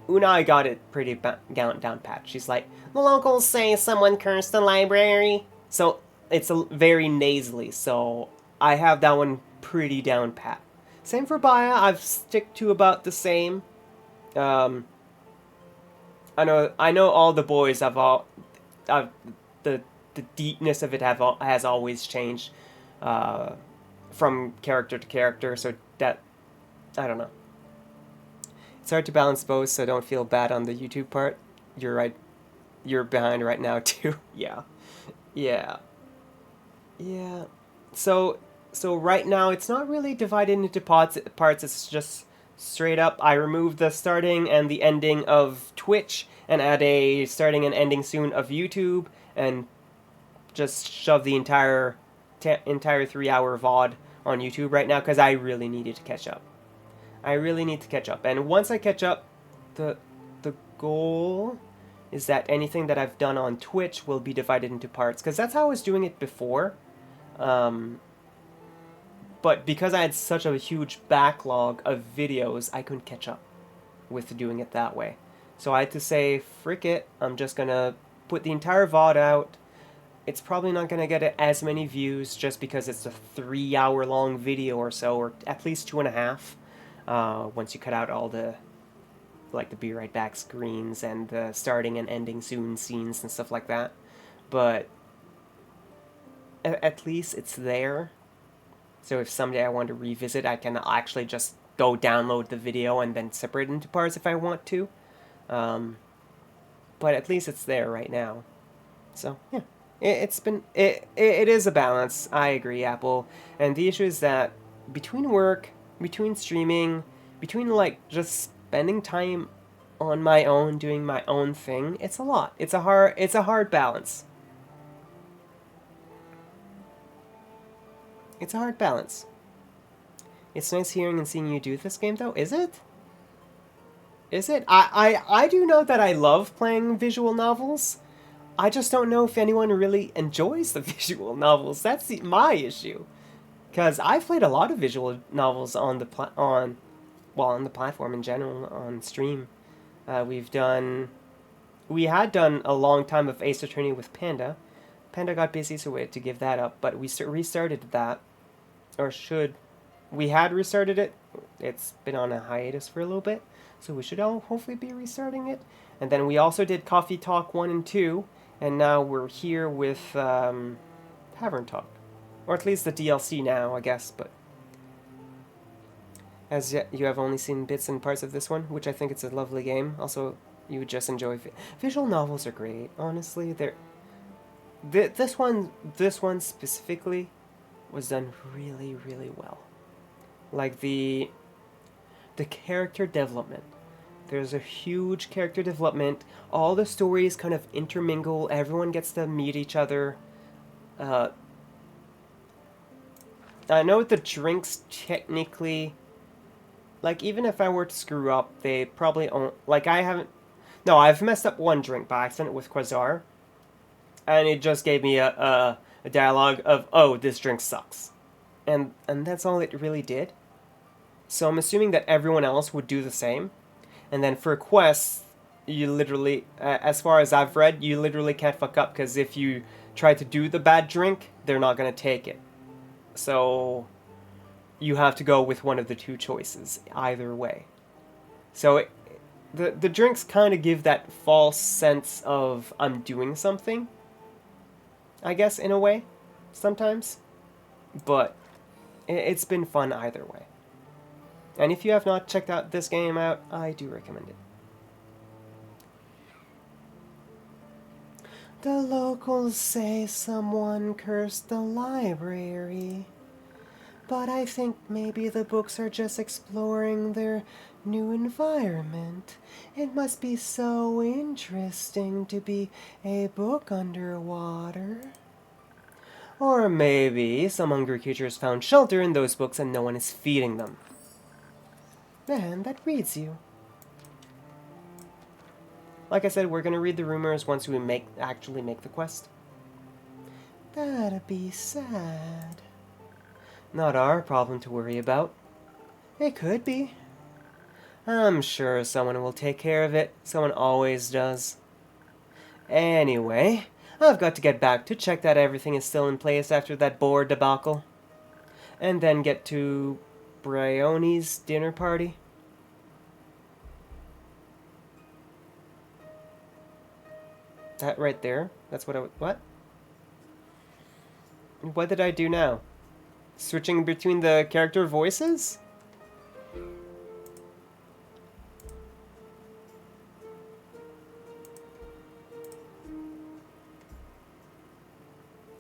I got it pretty down pat. She's like, the locals say someone cursed the library. So it's very nasally, so I have that one pretty down pat. Same for Baya, I've stick to about the same. I know all the boys the deepness of it has always changed from character to character, so that, I don't know. It's hard to balance both, so don't feel bad on the YouTube part. You're right. You're behind right now, too. Yeah. So right now, it's not really divided into parts. It's just straight up. I removed the starting and the ending of Twitch and add a starting and ending soon of YouTube, and just shove the entire 3-hour VOD on YouTube right now, because I really needed to catch up. And once I catch up, the goal is that anything that I've done on Twitch will be divided into parts, because that's how I was doing it before. But because I had such a huge backlog of videos, I couldn't catch up with doing it that way. So I had to say, frick it, I'm just gonna put the entire VOD out. It's probably not gonna get as many views just because it's a 3-hour long video or so, or at least 2.5. Once you cut out all the, like, the be right back screens and the starting and ending soon scenes and stuff like that. But at least it's there. So if someday I want to revisit, I can actually just go download the video and then separate it into parts if I want to. But at least it's there right now. So, yeah. It is a balance. I agree, Apple. And the issue is that between work, between streaming, between like just spending time on my own, doing my own thing, it's a lot. It's a hard balance. It's a hard balance. It's nice hearing and seeing you do this game, though, is it? Is it? I do know that I love playing visual novels. I just don't know if anyone really enjoys the visual novels. That's my issue. Because I've played a lot of visual novels on the on the platform in general, on stream. We had done a long time of Ace Attorney with Panda. Panda got busy, so we had to give that up. But we restarted that, we had restarted it. It's been on a hiatus for a little bit, so we should all hopefully be restarting it. And then we also did Coffee Talk 1 and 2, and now we're here with Tavern Talk. Or at least the DLC now, I guess, but as yet you have only seen bits and parts of this one, which I think it's a lovely game. Also, you would just enjoy visual novels are great. Honestly, this one specifically was done really, really well. Like the character development. There's a huge character development. All the stories kind of intermingle. Everyone gets to meet each other. I know the drinks technically, like, even if I were to screw up, they probably don't, like, I've messed up one drink by accident with Quasar, and it just gave me a dialogue of, oh, this drink sucks. And that's all it really did. So I'm assuming that everyone else would do the same. And then for quests, you literally, as far as I've read, you literally can't fuck up, because if you try to do the bad drink, they're not going to take it. So you have to go with one of the two choices, either way. So the drinks kind of give that false sense of I'm doing something, I guess, in a way, sometimes. But it's been fun either way. And if you have not checked out this game out, I do recommend it. The locals say someone cursed the library, but I think maybe the books are just exploring their new environment. It must be so interesting to be a book underwater. Or maybe some hungry creatures found shelter in those books and no one is feeding them. And that reads you. Like I said, we're going to read the rumors once we actually make the quest. That'd be sad. Not our problem to worry about. It could be. I'm sure someone will take care of it. Someone always does. Anyway, I've got to get back to check that everything is still in place after that board debacle. And then get to Brione's dinner party. That right there? That's what what? What did I do now? Switching between the character voices?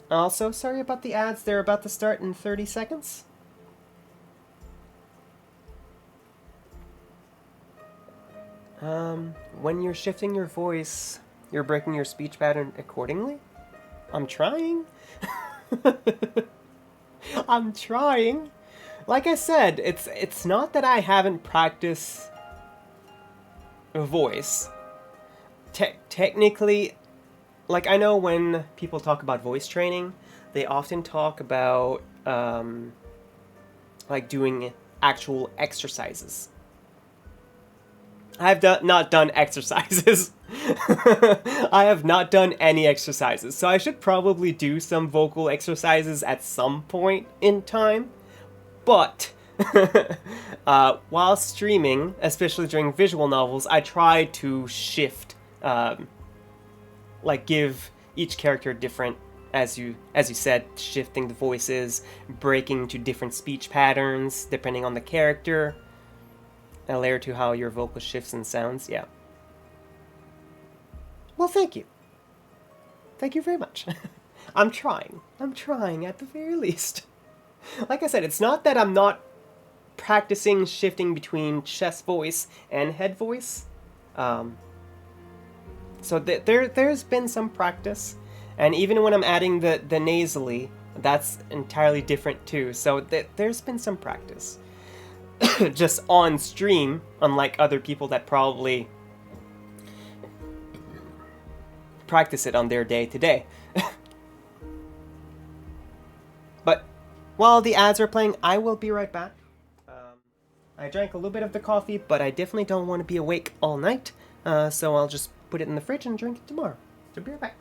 Also, sorry about the ads. They're about to start in 30 seconds. When you're shifting your voice, you're breaking your speech pattern accordingly? I'm trying. I'm trying. Like I said, it's not that I haven't practiced a voice. Technically, like, I know when people talk about voice training, they often talk about like doing actual exercises. I've not done exercises. I have not done any exercises, so I should probably do some vocal exercises at some point in time. But while streaming, especially during visual novels, I try to shift, like give each character different, as you said, shifting the voices, breaking to different speech patterns depending on the character. A layer to how your vocal shifts and sounds, yeah. Well, thank you. Thank you very much. I'm trying at the very least. Like I said, it's not that I'm not practicing shifting between chest voice and head voice. So there's been some practice. And even when I'm adding the nasally, that's entirely different too. So there's been some practice. just on stream, unlike other people that probably practice it on their day-to-day. But while the ads are playing, I will be right back. I drank a little bit of the coffee, but I definitely don't want to be awake all night, so I'll just put it in the fridge and drink it tomorrow. So be right back.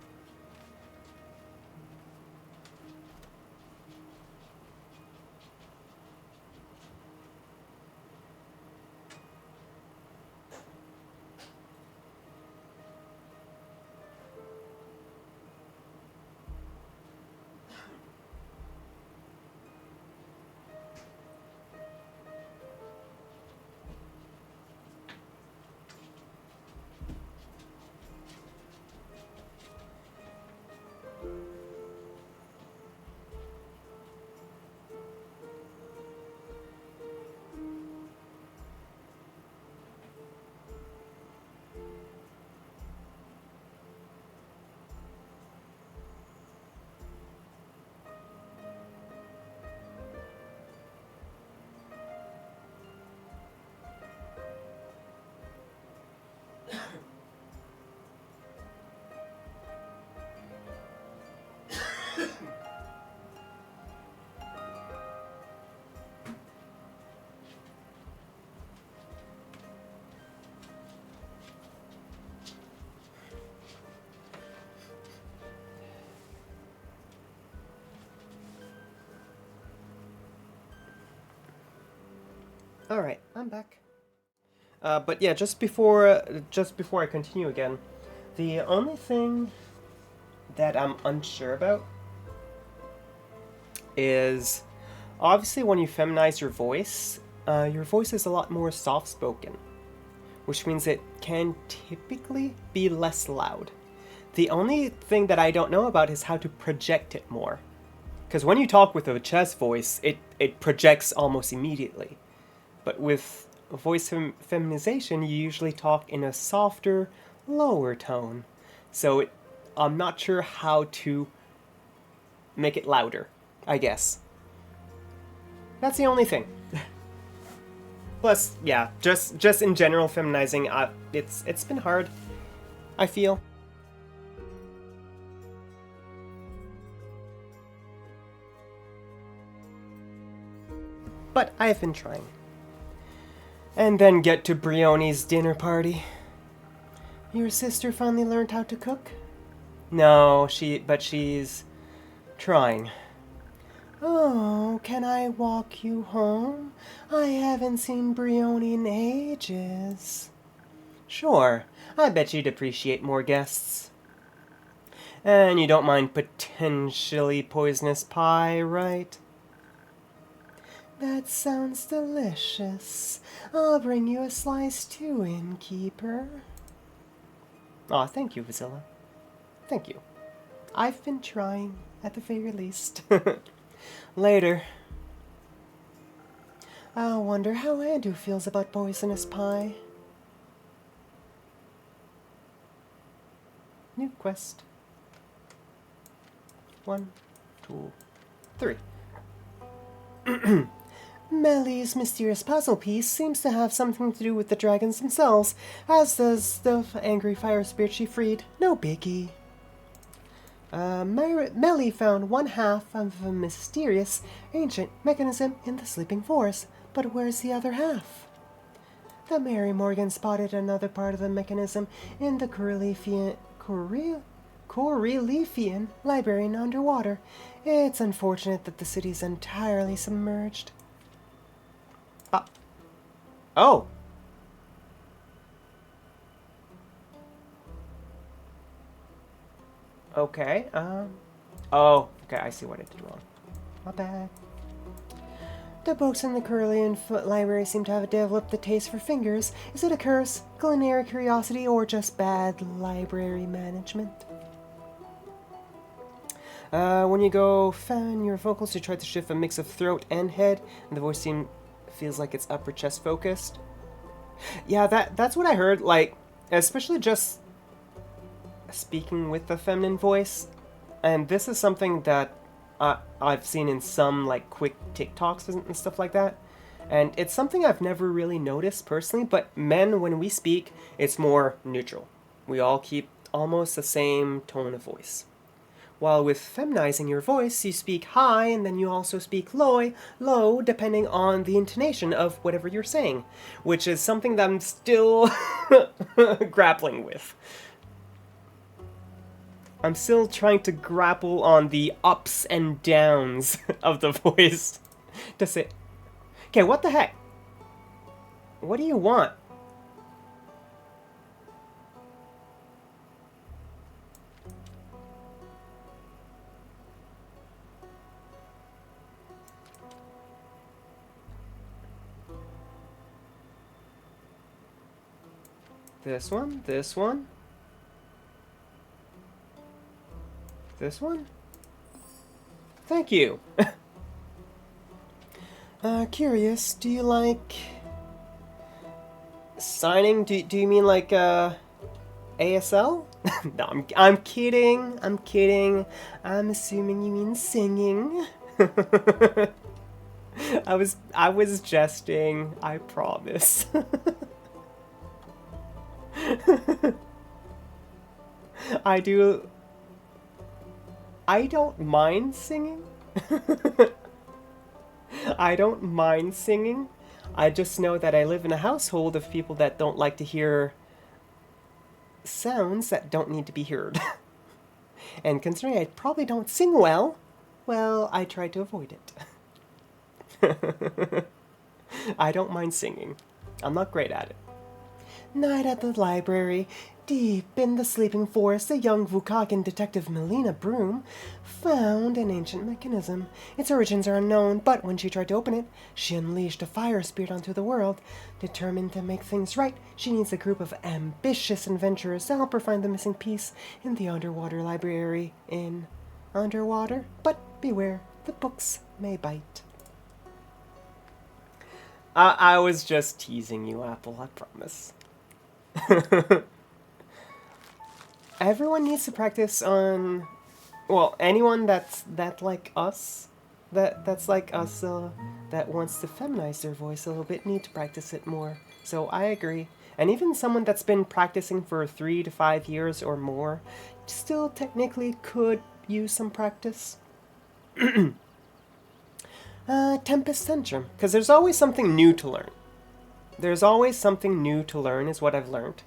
All right, I'm back. But yeah, just before I continue again, the only thing that I'm unsure about is obviously when you feminize your voice is a lot more soft-spoken, which means it can typically be less loud. The only thing that I don't know about is how to project it more. Because when you talk with a chest voice, it projects almost immediately. But with voice feminization, you usually talk in a softer, lower tone. So I'm not sure how to make it louder, I guess. That's the only thing. Plus, yeah, just in general feminizing, it's been hard, I feel. But I've been trying. And then get to Brioni's dinner party. Your sister finally learned how to cook? No, but she's trying. Oh, can I walk you home? I haven't seen Brioni in ages. Sure, I bet you'd appreciate more guests. And you don't mind potentially poisonous pie, right? That sounds delicious. I'll bring you a slice too, innkeeper. Aw, thank you, Vasilla. Thank you. I've been trying, at the very least. Later. I wonder how Andrew feels about poisonous pie. New quest. 1, 2, 3. Melly's mysterious puzzle piece seems to have something to do with the dragons themselves, as does the angry fire spirit she freed. No biggie. Melly found one half of a mysterious, ancient mechanism in the sleeping forest, but where's the other half? The Mary Morgan spotted another part of the mechanism in the Coryliphian library underwater. It's unfortunate that the city's entirely submerged. Oh! Okay, oh, okay, I see what I did wrong. My bad. The books in the Carillion library seem to have developed the taste for fingers. Is it a curse, culinary curiosity, or just bad library management? When you go fan your vocals, you try to shift a mix of throat and head, and the voice feels like it's upper chest focused. Yeah, that's what I heard, like, especially just speaking with the feminine voice. And this is something that I've seen in some, like, quick TikToks and stuff like that. And it's something I've never really noticed personally, but men, when we speak, it's more neutral. We all keep almost the same tone of voice. While with feminizing your voice, you speak high and then you also speak low, depending on the intonation of whatever you're saying, which is something that I'm still grappling with. I'm still trying to grapple on the ups and downs of the voice to say, okay, what the heck? What do you want? This one, this one, this one. Thank you. Curious, do you like signing? Do you mean like ASL? No, I'm kidding. I'm kidding. I'm assuming you mean singing. I was jesting. I promise. I don't mind singing. I don't mind singing. I just know that I live in a household of people that don't like to hear sounds that don't need to be heard. And considering I probably don't sing well, I try to avoid it. I don't mind singing. I'm not great at it. Night at the library. Deep in the sleeping forest, a young Vukagan detective, Melina Broom, found an ancient mechanism. Its origins are unknown, but when she tried to open it, she unleashed a fire spirit onto the world. Determined to make things right, she needs a group of ambitious adventurers to help her find the missing piece in the underwater library in underwater. But beware, the books may bite. I was just teasing you, Apple, I promise. Everyone needs to practice on, anyone that's like us, that's like us, that wants to feminize their voice a little bit, need to practice it more. So I agree. And even someone that's been practicing for 3 to 5 years or more, still technically could use some practice. Tempest Tantrum, because there's always something new to learn. There's always something new to learn, is what I've learned.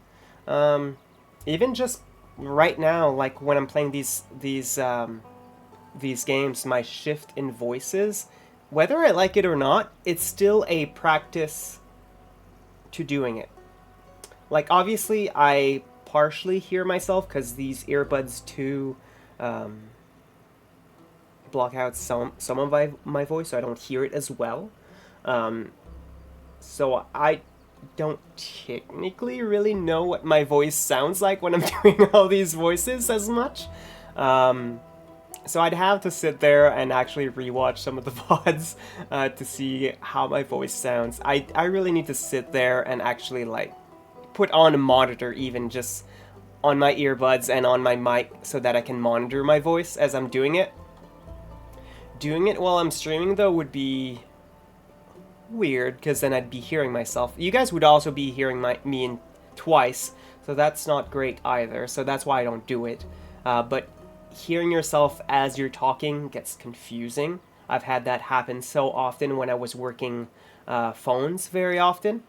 Even just right now, like when I'm playing these games, my shift in voices, whether I like it or not, it's still a practice to doing it. Like, obviously, I partially hear myself because these earbuds too block out some of my voice, so I don't hear it as well. So I don't technically really know what my voice sounds like when I'm doing all these voices as much. So I'd have to sit there and actually rewatch some of the VODs to see how my voice sounds. I really need to sit there and actually like put on a monitor, even just on my earbuds and on my mic, so that I can monitor my voice as I'm doing it. Doing it while I'm streaming though would be weird, because then I'd be hearing myself. You guys would also be hearing me twice, so that's not great either. So that's why I don't do it. But hearing yourself as you're talking gets confusing. I've had that happen so often when I was working phones very often.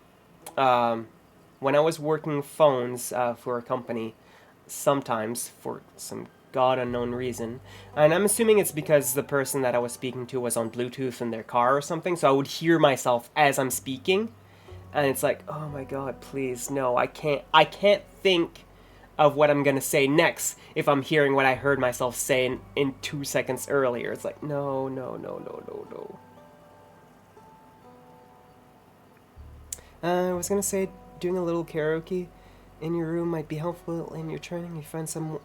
When I was working phones for a company, sometimes for some god unknown reason, and I'm assuming it's because the person that I was speaking to was on Bluetooth in their car or something, so I would hear myself as I'm speaking, and it's like, oh my god, please, no, I can't think of what I'm gonna say next if I'm hearing what I heard myself say in 2 seconds earlier. It's like, no. I was gonna say, doing a little karaoke in your room might be helpful in your training. You find someone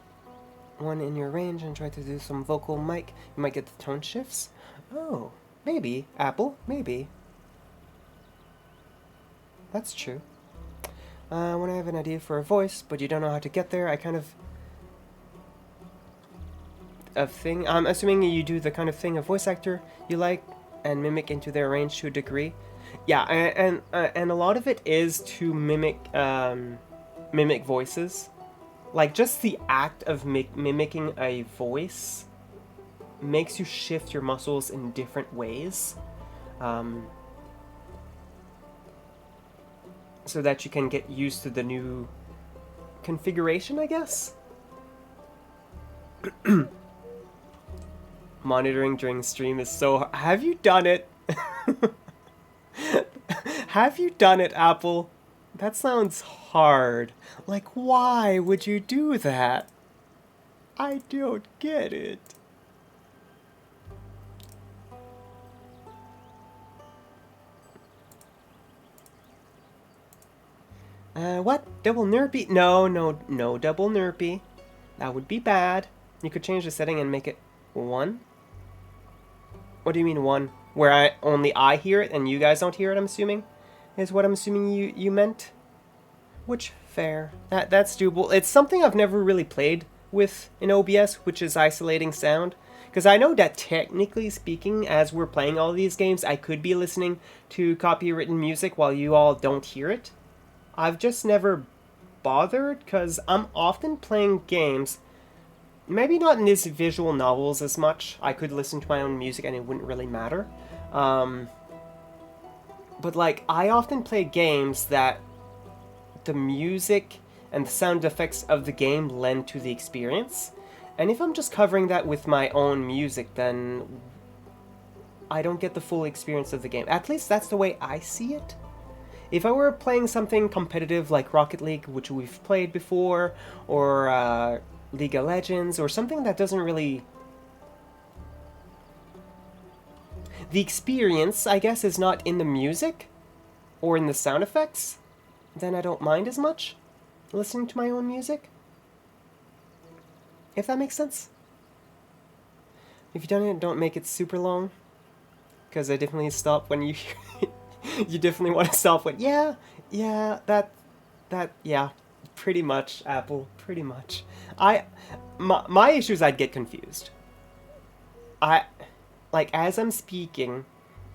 in your range and try to do some vocal mic. You might get the tone shifts. Oh, maybe, Apple, maybe. That's true. When I have an idea for a voice, but you don't know how to get there, I kind of thing. I'm assuming you do the kind of thing a voice actor you like and mimic into their range to a degree. Yeah, and a lot of it is to mimic voices. Like, just the act of mimicking a voice makes you shift your muscles in different ways. So that you can get used to the new configuration, I guess? Monitoring during stream is so... Have you done it? Have you done it, Apple? That sounds hard. Like, why would you do that? I don't get it. What? Double nerpy? No, no double nerpy. That would be bad. You could change the setting and make it 1. What do you mean 1? Where only I hear it and you guys don't hear it, I'm assuming? Is what I'm assuming you meant? Which, fair. That's doable. It's something I've never really played with in OBS, which is isolating sound. Because I know that technically speaking, as we're playing all these games, I could be listening to copywritten music while you all don't hear it. I've just never bothered, because I'm often playing games, maybe not in these visual novels as much. I could listen to my own music and it wouldn't really matter. But like, I often play games that the music and the sound effects of the game lend to the experience. And if I'm just covering that with my own music, then I don't get the full experience of the game. At least that's the way I see it. If I were playing something competitive like Rocket League, which we've played before, or League of Legends, or something that doesn't really... The experience, I guess, is not in the music, or in the sound effects, then I don't mind as much listening to my own music. If that makes sense. If you've done it, don't make it super long, because I definitely stop when you... You definitely want to stop when... Yeah, pretty much, Apple, pretty much. My issue is I'd get confused. Like, as I'm speaking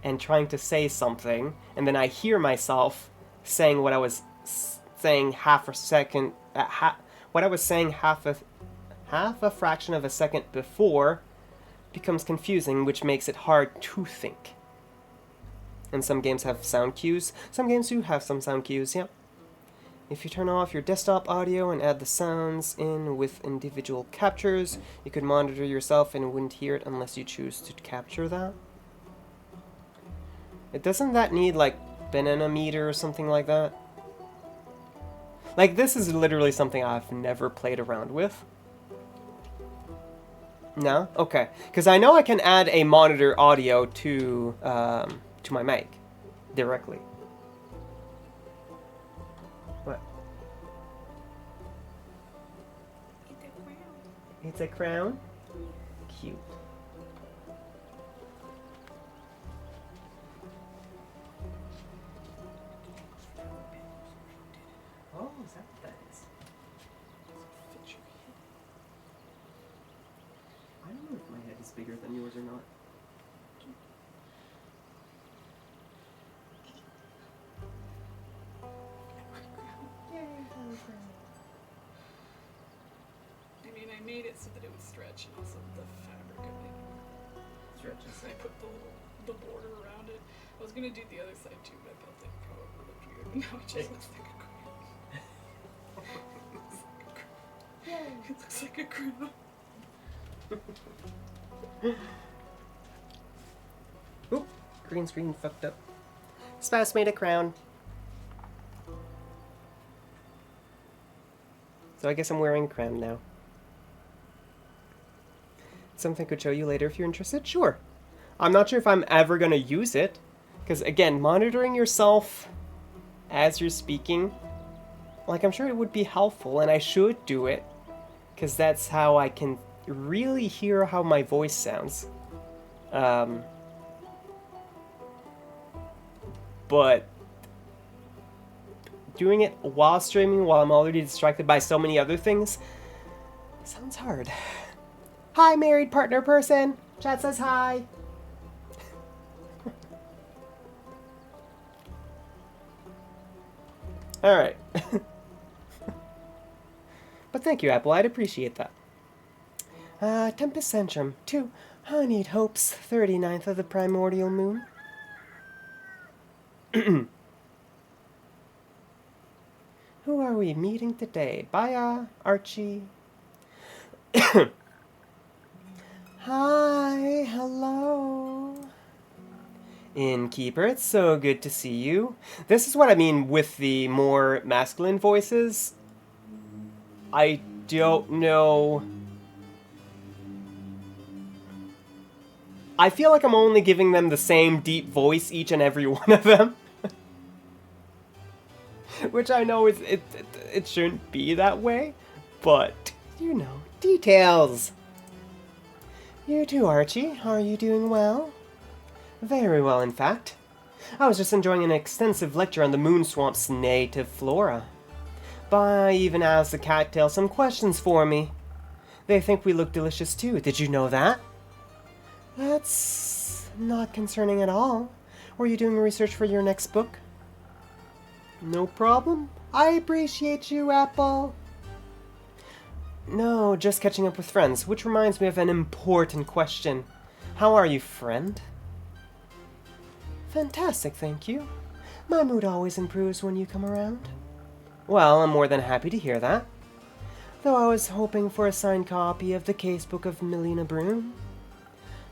and trying to say something, and then I hear myself saying what I was saying half a second... what I was saying half a fraction of a second before becomes confusing, which makes it hard to think. And some games have sound cues. Some games do have some sound cues, yeah. If you turn off your desktop audio and add the sounds in with individual captures, you could monitor yourself and wouldn't hear it unless you choose to capture that. Doesn't that need, like, banana meter or something like that? Like, this is literally something I've never played around with. No? Okay. Because I know I can add a monitor audio to my mic directly. What? It's a crown? Cute. Oh, is that what that is? I don't know if my head is bigger than yours or not. I mean, I made it so that it would stretch, and also the fabric of it stretches. I put the border around it. I was gonna do the other side too, but I felt like it probably looked weird. Now it just looks like a crown. It looks like a crown. Oop, green screen fucked up. Spouse made a crown. So I guess I'm wearing a crown now. Something I could show you later if you're interested? Sure. I'm not sure if I'm ever going to use it. Because, again, monitoring yourself as you're speaking, like, I'm sure it would be helpful, and I should do it. Because that's how I can really hear how my voice sounds. But doing it while streaming, while I'm already distracted by so many other things, sounds hard. Hi, married partner person. Chat says hi. Alright. But thank you, Apple. I'd appreciate that. Tempest Centrum. 2. Honeyed Hopes. 39th of the primordial moon. Who are we meeting today? Baya, Archie. Hi, hello. Innkeeper, it's so good to see you. This is what I mean with the more masculine voices. I don't know. I feel like I'm only giving them the same deep voice, each and every one of them. Which I know it shouldn't be that way, but, you know, details. You too, Archie. Are you doing well? Very well, in fact. I was just enjoying an extensive lecture on the Moon Swamp's native flora. I even asked the cattail some questions for me. They think we look delicious too. Did you know that? That's not concerning at all. Were you doing research for your next book? No problem. I appreciate you, Apple. No, just catching up with friends, which reminds me of an important question. How are you, friend? Fantastic, thank you. My mood always improves when you come around. Well, I'm more than happy to hear that. Though I was hoping for a signed copy of the casebook of Melina Broom.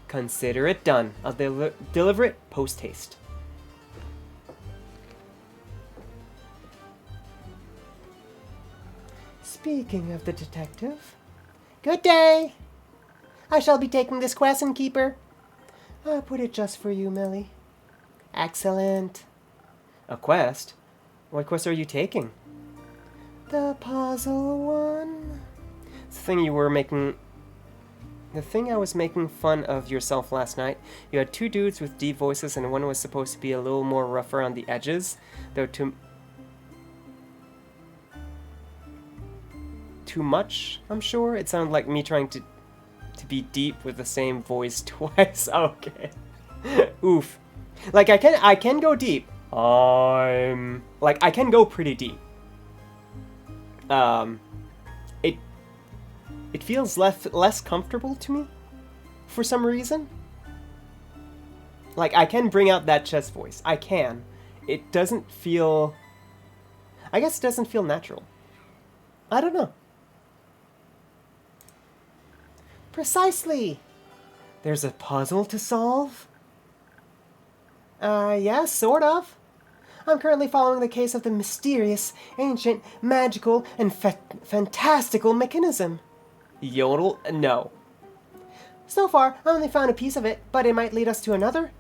Consider it done. I'll deliver it post-haste. Speaking of the detective... Good day! I shall be taking this quest, Innkeeper. I'll put it just for you, Millie. Excellent. A quest? What quest are you taking? The puzzle one. The thing you were making... The thing I was making fun of yourself last night. You had two dudes with deep voices and one was supposed to be a little more rougher on the edges. Though too much, I'm sure. It sounded like me trying to be deep with the same voice twice. Okay. Oof. Like I can go deep. I can go pretty deep. It feels less comfortable to me for some reason. Like I can bring out that chest voice. I can. It doesn't feel, I guess it doesn't feel natural. I don't know. Precisely. There's a puzzle to solve? Yes, sort of. I'm currently following the case of the mysterious, ancient, magical, and fantastical mechanism. Yodel? No. So far, I only found a piece of it, but it might lead us to another.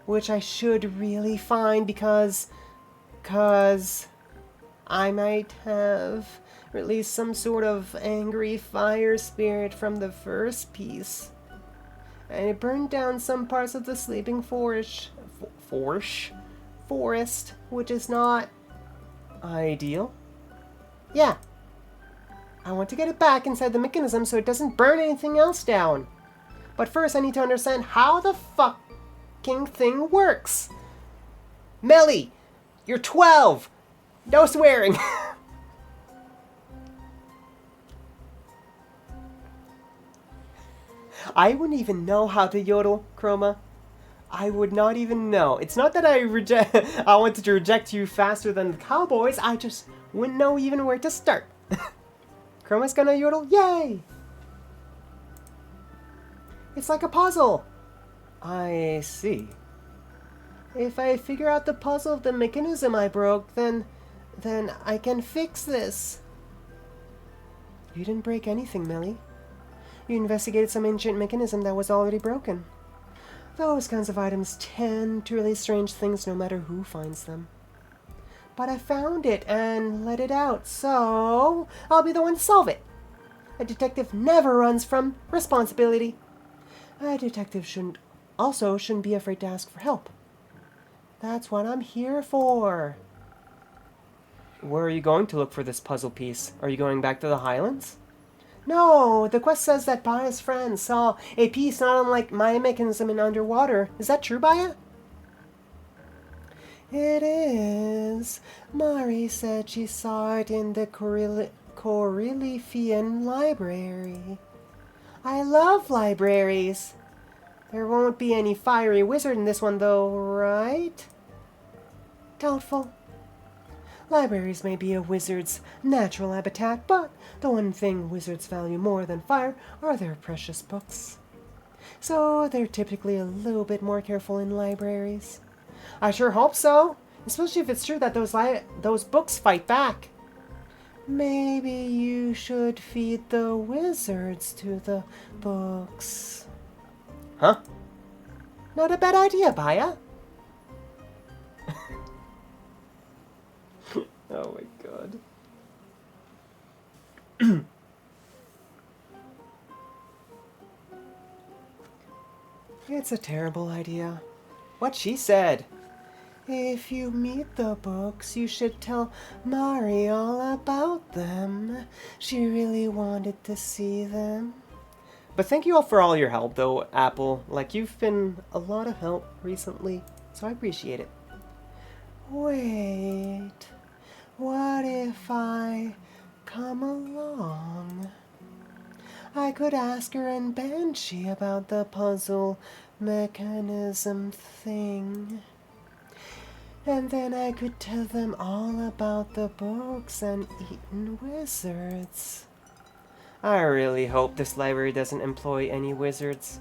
Which I should really find because I might have released some sort of angry fire spirit from the first piece. And it burned down some parts of the sleeping forest, which is not ideal. Yeah. I want to get it back inside the mechanism so it doesn't burn anything else down. But first I need to understand how the fucking thing works. Melly, you're 12. No swearing. I wouldn't even know how to yodel, Chroma. I would not even know. It's not that I wanted to reject you faster than the cowboys. I just wouldn't know even where to start. Chroma's gonna yodel? Yay! It's like a puzzle. I see. If I figure out the puzzle of the mechanism I broke, then I can fix this. You didn't break anything, Melly. You investigated some ancient mechanism that was already broken. Those kinds of items tend to release strange things no matter who finds them. But I found it and let it out, so I'll be the one to solve it. A detective never runs from responsibility. A detective shouldn't be afraid to ask for help. That's what I'm here for. Where are you going to look for this puzzle piece? Are you going back to the Highlands? No, the quest says that Baya's friend saw a piece not unlike my mechanism in underwater. Is that true, Baya? It is. Mari said she saw it in the Coryliphian library. I love libraries. There won't be any fiery wizard in this one, though, right? Doubtful. Libraries may be a wizard's natural habitat, but the one thing wizards value more than fire are their precious books. So they're typically a little bit more careful in libraries. I sure hope so, especially if it's true that those books fight back. Maybe you should feed the wizards to the books. Huh? Not a bad idea, Baya. Oh my god. It's a terrible idea. What she said. If you meet the books, you should tell Mari all about them. She really wanted to see them. But thank you all for all your help, though, Apple. Like, you've been a lot of help recently, so I appreciate it. Wait, what if I come along? I could ask her and Banshee about the puzzle mechanism thing. And then I could tell them all about the books and eaten wizards. I really hope this library doesn't employ any wizards.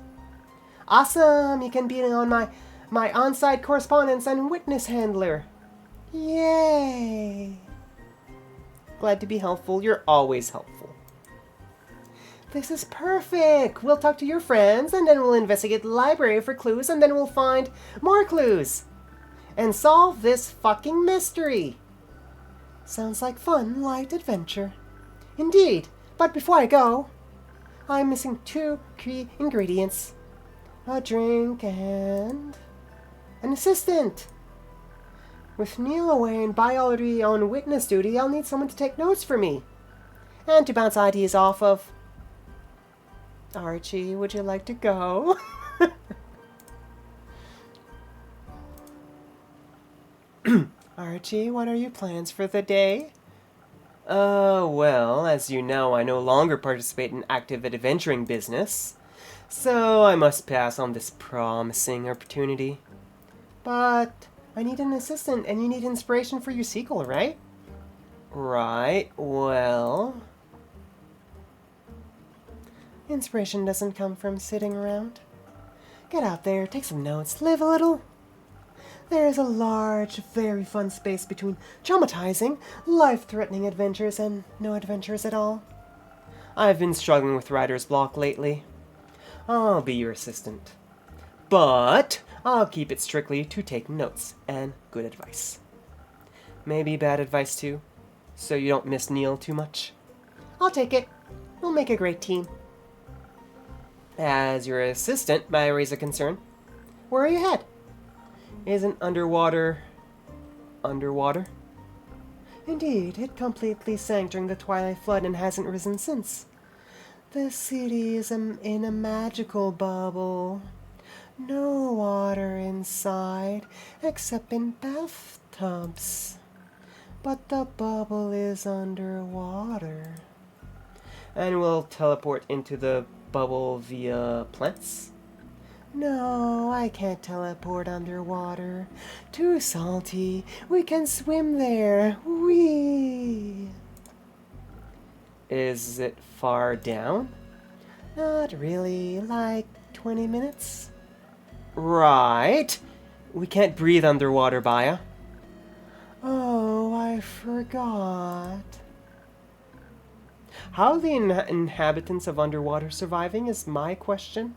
Awesome! You can be on my on-site correspondence and witness handler. Yay! Glad to be helpful. You're always helpful. This is perfect! We'll talk to your friends, and then we'll investigate the library for clues, and then we'll find more clues. And solve this fucking mystery. Sounds like fun, light adventure. Indeed, but before I go, I'm missing 2 key ingredients. A drink and an assistant. With Neil away and Bai already on witness duty, I'll need someone to take notes for me. And to bounce ideas off of. Archie, would you like to go? Archie, what are your plans for the day? Well, as you know, I no longer participate in active adventuring business, so I must pass on this promising opportunity. But I need an assistant, and you need inspiration for your sequel, right? Right, well... Inspiration doesn't come from sitting around. Get out there, take some notes, live a little. There is a large, very fun space between traumatizing, life-threatening adventures and no adventures at all. I've been struggling with writer's block lately. I'll be your assistant. But I'll keep it strictly to take notes and good advice. Maybe bad advice too, so you don't miss Neil too much. I'll take it. We'll make a great team. As your assistant, may I raise a concern? Where are you head? Isn't underwater... Indeed, it completely sank during the Twilight Flood and hasn't risen since. The city is in a magical bubble. No water inside, except in bathtubs. But the bubble is underwater. And we'll teleport into the bubble via plants? No, I can't teleport underwater. Too salty. We can swim there. Whee! Is it far down? Not really. Like 20 minutes? Right. We can't breathe underwater, Baya. Oh, I forgot. How are the inhabitants of underwater surviving is my question.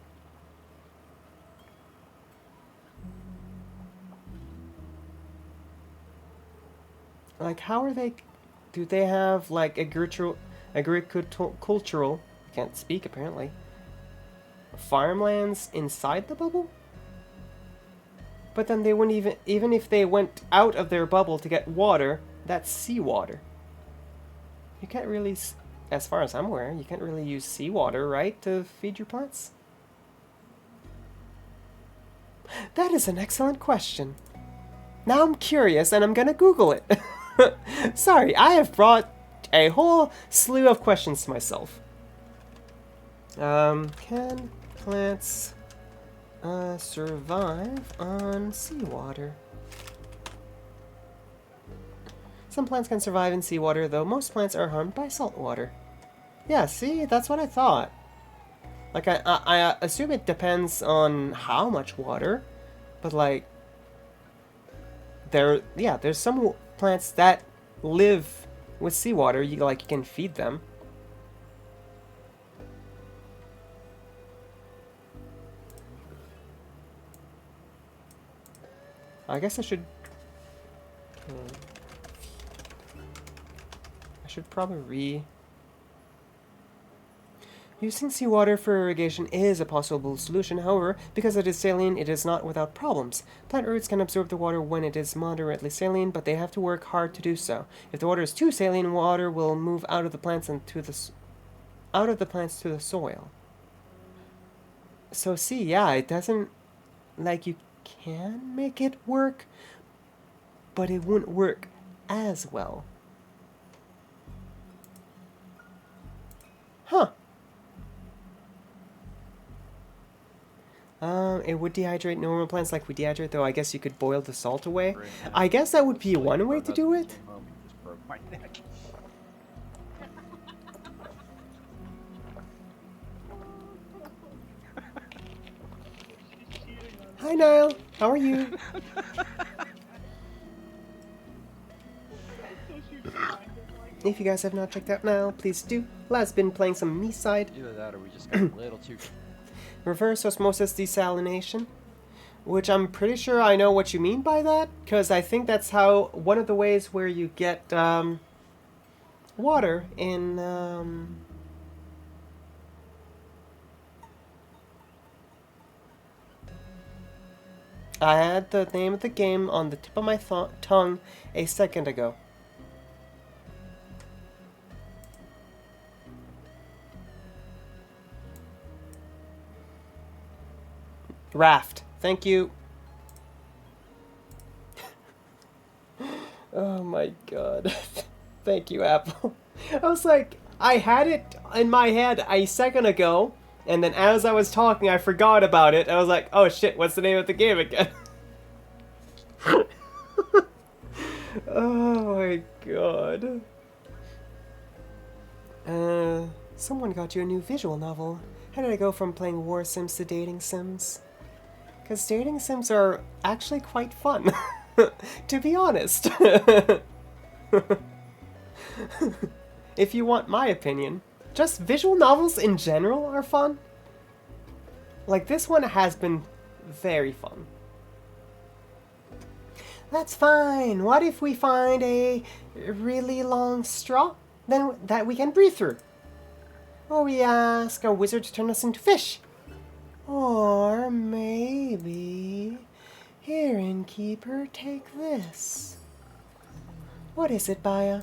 Like, how are they... Do they have, like, agricultural... Can't speak, apparently. Farmlands inside the bubble? But then they wouldn't even if they went out of their bubble to get water, that's seawater. You can't really... As far as I'm aware, you can't really use seawater, right, to feed your plants? That is an excellent question. Now I'm curious and I'm gonna Google it. Sorry, I have brought a whole slew of questions to myself. Can plants survive on seawater? Some plants can survive in seawater, though most plants are harmed by salt water. Yeah, see, that's what I thought. Like, I assume it depends on how much water, but like, there's some plants that live with seawater. You can feed them. I guess I should probably Using seawater for irrigation is a possible solution. However, because it is saline, it is not without problems. Plant roots can absorb the water when it is moderately saline, but they have to work hard to do so. If the water is too saline, water will move out of the plants and to the soil. So see, yeah, it doesn't, like, you can make it work, but it wouldn't work as well. Huh. It would dehydrate normal plants like we dehydrate, though I guess you could boil the salt away. I guess that would be one way to do it. Hi, Niall. How are you? If you guys have not checked out Niall, please do. Lad's been playing some Me-Side. Either that or we just got a little too... Reverse osmosis desalination, which I'm pretty sure I know what you mean by that, because I think that's how, one of the ways where you get water in I had the name of the game on the tip of my tongue a second ago. Raft. Thank you. Oh my god. Thank you, Apple. I was like, I had it in my head a second ago, and then as I was talking, I forgot about it. I was like, oh shit, what's the name of the game again? Oh my god. Someone got you a new visual novel. How did I go from playing war sims to dating sims? Because dating sims are actually quite fun, to be honest. If you want my opinion, just visual novels in general are fun. Like, this one has been very fun. That's fine. What if we find a really long straw then that we can breathe through? Or we ask a wizard to turn us into fish? Or maybe... Here, innkeeper, take this. What is it, Baya?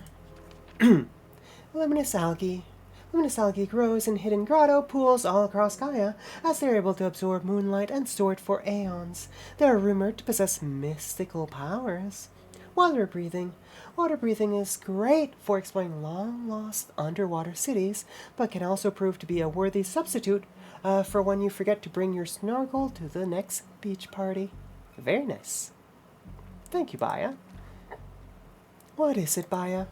Luminous algae. Luminous algae grows in hidden grotto pools all across Gaia, as they're able to absorb moonlight and store it for aeons. They're rumored to possess mystical powers. Water breathing. Water breathing is great for exploring long-lost underwater cities, but can also prove to be a worthy substitute for when you forget to bring your snorkel to the next beach party. Very nice. Thank you, Baya. What is it, Baya?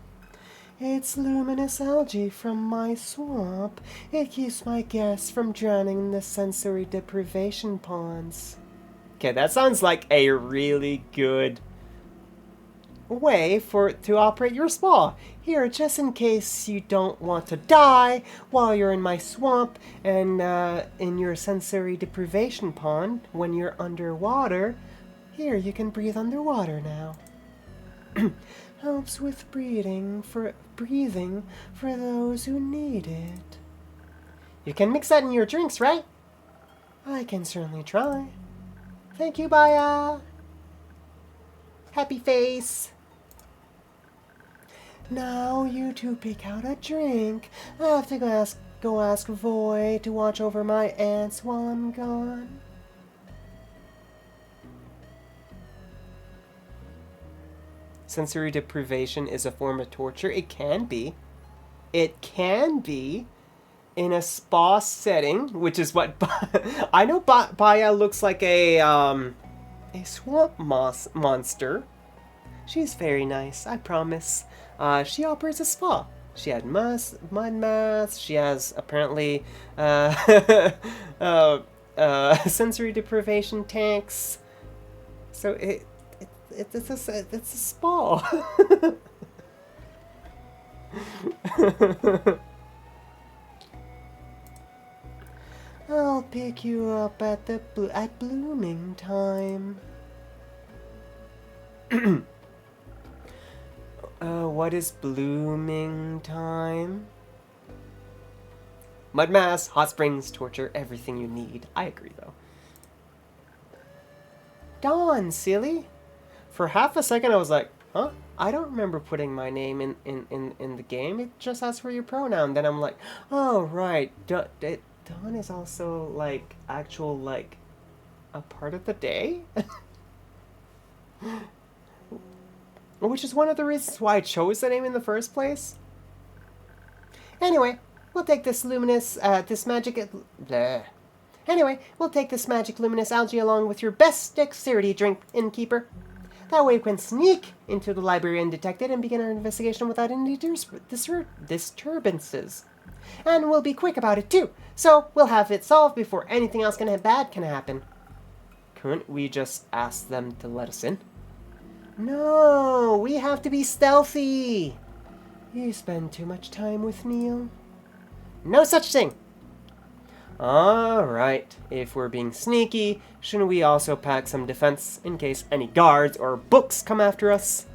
It's luminous algae from my swamp. It keeps my guests from drowning in the sensory deprivation ponds. Okay, that sounds like a really good way to operate your spa. Here, just in case you don't want to die while you're in my swamp and in your sensory deprivation pond when you're underwater. Here, you can breathe underwater now. Helps with breathing for those who need it. You can mix that in your drinks, right? I can certainly try. Thank you, Baya. Happy face. Now you two pick out a drink. I have to go ask Voy to watch over my ants while I'm gone. sensory deprivation is a form of torture? It can be. It can be. In a spa setting, which is what... I know Baya looks like a swamp monster. She's very nice, I promise. She operates a spa. She had mud masks. She has apparently sensory deprivation tanks. So it's a spa. I'll pick you up at blooming time. What is blooming time? Mud mass, hot springs, torture, everything you need. I agree, though. Dawn, silly. For half a second, I was like, huh? I don't remember putting my name in the game. It just asks for your pronoun. Then I'm like, oh, right. Dawn is also, like, actual, like, a part of the day? Which is one of the reasons why I chose the name in the first place. Anyway, we'll take this luminous, Anyway, we'll take this magic luminous algae along with your best dexterity drink, innkeeper. That way we can sneak into the library undetected and begin our investigation without any disturbances. And we'll be quick about it too, so we'll have it solved before anything else bad can happen. Couldn't we just ask them to let us in? No, we have to be stealthy. You spend too much time with Neil. No such thing. Alright, if we're being sneaky, shouldn't we also pack some defense in case any guards or books come after us?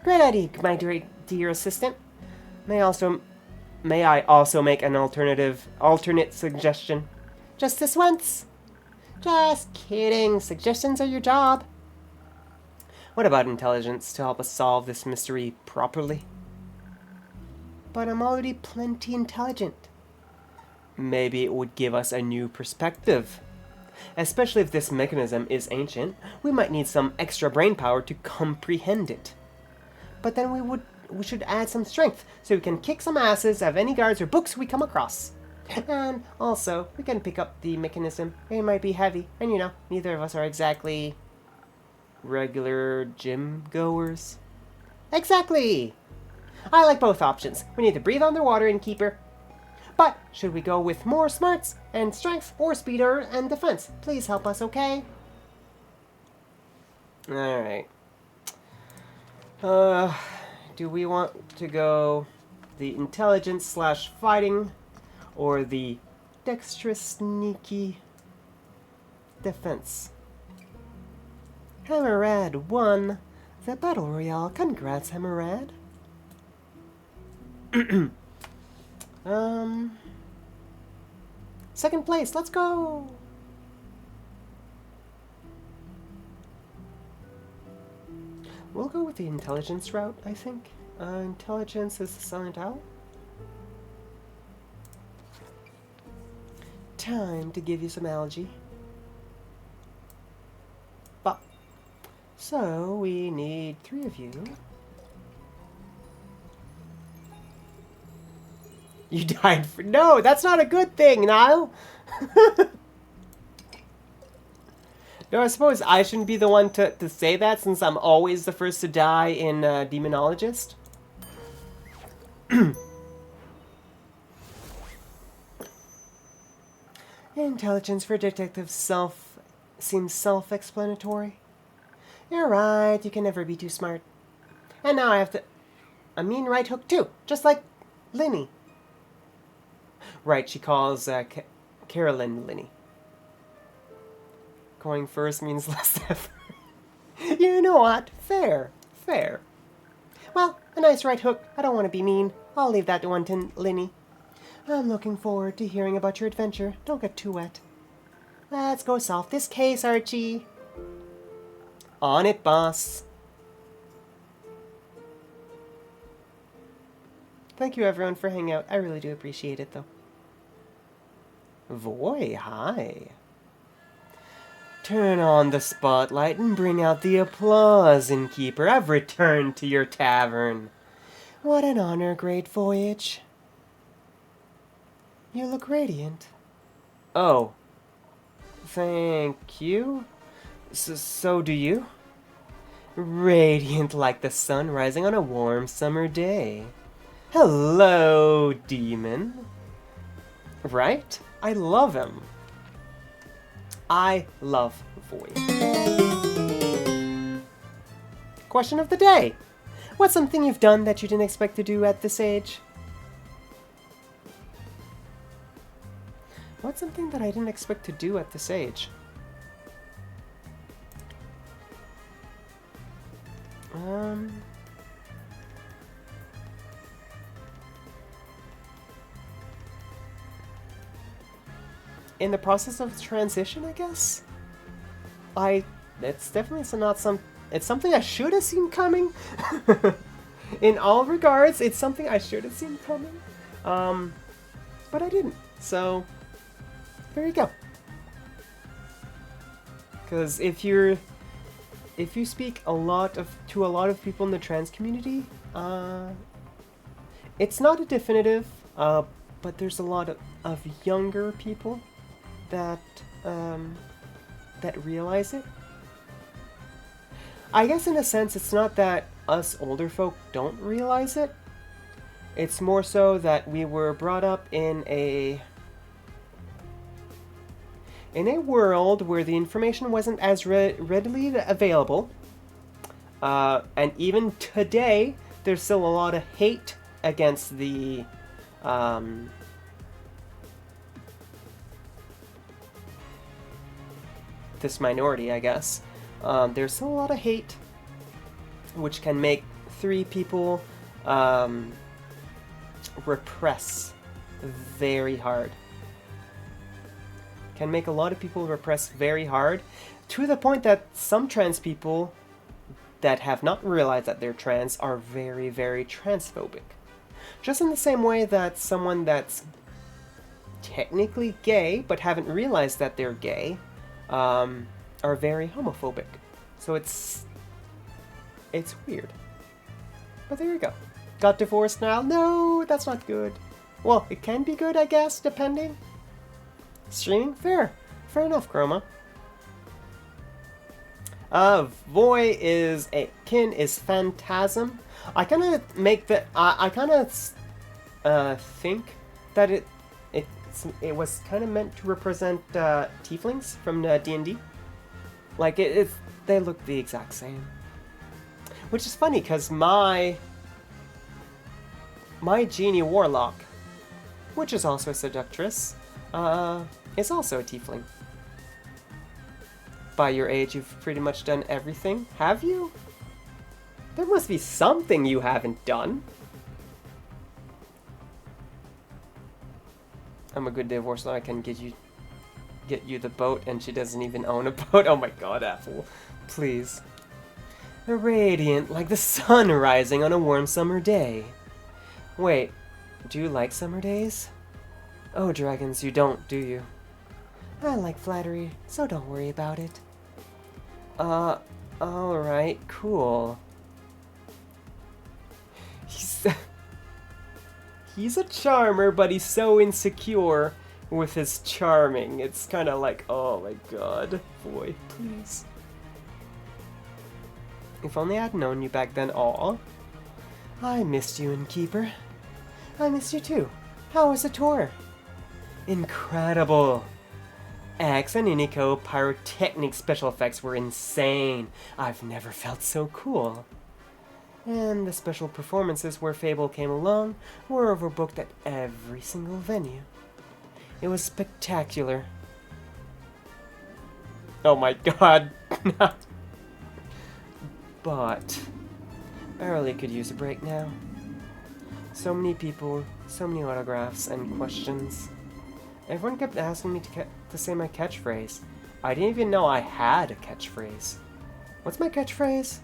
Great idea, my dear assistant. May I also make an alternate suggestion? Just this once? Just kidding, suggestions are your job. What about intelligence to help us solve this mystery properly? But I'm already plenty intelligent. Maybe it would give us a new perspective. Especially if this mechanism is ancient, we might need some extra brain power to comprehend it. But then we should add some strength so we can kick some asses of any guards or books we come across. And also, we can pick up the mechanism. It might be heavy, and you know, neither of us are exactly regular gym goers. Exactly! I like both options. We need to breathe underwater, innkeeper. But should we go with more smarts and strength or speeder and defense? Please help us, okay? Alright. Do we want to go the intelligence / fighting or the dexterous sneaky defense? Hammerad won the Battle Royale. Congrats, Hammerad. Second place, let's go! We'll go with the intelligence route, I think. Intelligence is the silent owl. Time to give you some algae. But, so we need 3 of you. You died for... No, that's not a good thing, Niall! No, I suppose I shouldn't be the one to say that since I'm always the first to die in Demonologist. Intelligence for detective seems self-explanatory. You're right, you can never be too smart. And now I have a mean right hook too, just like Linny. Right, she calls Carolyn Linny. Going first means less effort. You know what? Fair. Fair. Well, a nice right hook. I don't want to be mean. I'll leave that one to Linny. I'm looking forward to hearing about your adventure. Don't get too wet. Let's go solve this case, Archie. On it, boss. Thank you, everyone, for hanging out. I really do appreciate it, though. Voy, hi. Turn on the spotlight and bring out the applause, innkeeper. I've returned to your tavern. What an honor, great voyage. You look radiant. Oh. Thank you. So do you? Radiant like the sun rising on a warm summer day. Hello, demon. Right? I love him. I love Void. Question of the day. What's something you've done that you didn't expect to do at this age? What's something that I didn't expect to do at this age? In the process of transition, I guess? It's definitely it's something I should have seen coming. In all regards, it's something I should have seen coming. But I didn't. So, there you go. Because if you speak to a lot of people in the trans community, it's not a definitive, but there's a lot of younger people that realize it. I guess in a sense, it's not that us older folk don't realize it. It's more so that we were brought up in a world where the information wasn't as readily available. And even today, there's still a lot of hate against the this minority, I guess. There's still a lot of hate, which can make 3 people repress very hard. Can make a lot of people repress very hard, to the point that some trans people that have not realized that they're trans are very, very transphobic. Just in the same way that someone that's technically gay, but haven't realized that they're gay, are very homophobic. So it's weird. But there you go. Got divorced now? No, that's not good. Well, it can be good, I guess, depending. Streaming? Fair. Fair enough, Chroma. Voy is a kin is phantasm. I kind of make the I kind of think that it was kind of meant to represent tieflings from D&D. Like they look the exact same. Which is funny because my genie warlock, which is also a seductress, is also a tiefling. By your age, you've pretty much done everything. Have you? There must be something you haven't done. I'm a good divorce lawyer. I can get you the boat, and she doesn't even own a boat. Oh my god, Apple. Please. Radiant like the sun rising on a warm summer day. Wait, do you like summer days? Oh, dragons, you don't, do you? I like flattery, so don't worry about it. Alright, cool. He's a charmer, but he's so insecure with his charming. It's kind of like, oh my god, boy, please. If only I'd known you back then. Aw. I missed you, Innkeeper. I missed you too. How was the tour? Incredible. X and Unico pyrotechnic special effects were insane. I've never felt so cool. And the special performances where Fable came along were overbooked at every single venue. It was spectacular. Oh my god. But I really could use a break now. So many people, so many autographs and questions. Everyone kept asking me to say my catchphrase. I didn't even know I had a catchphrase. What's my catchphrase?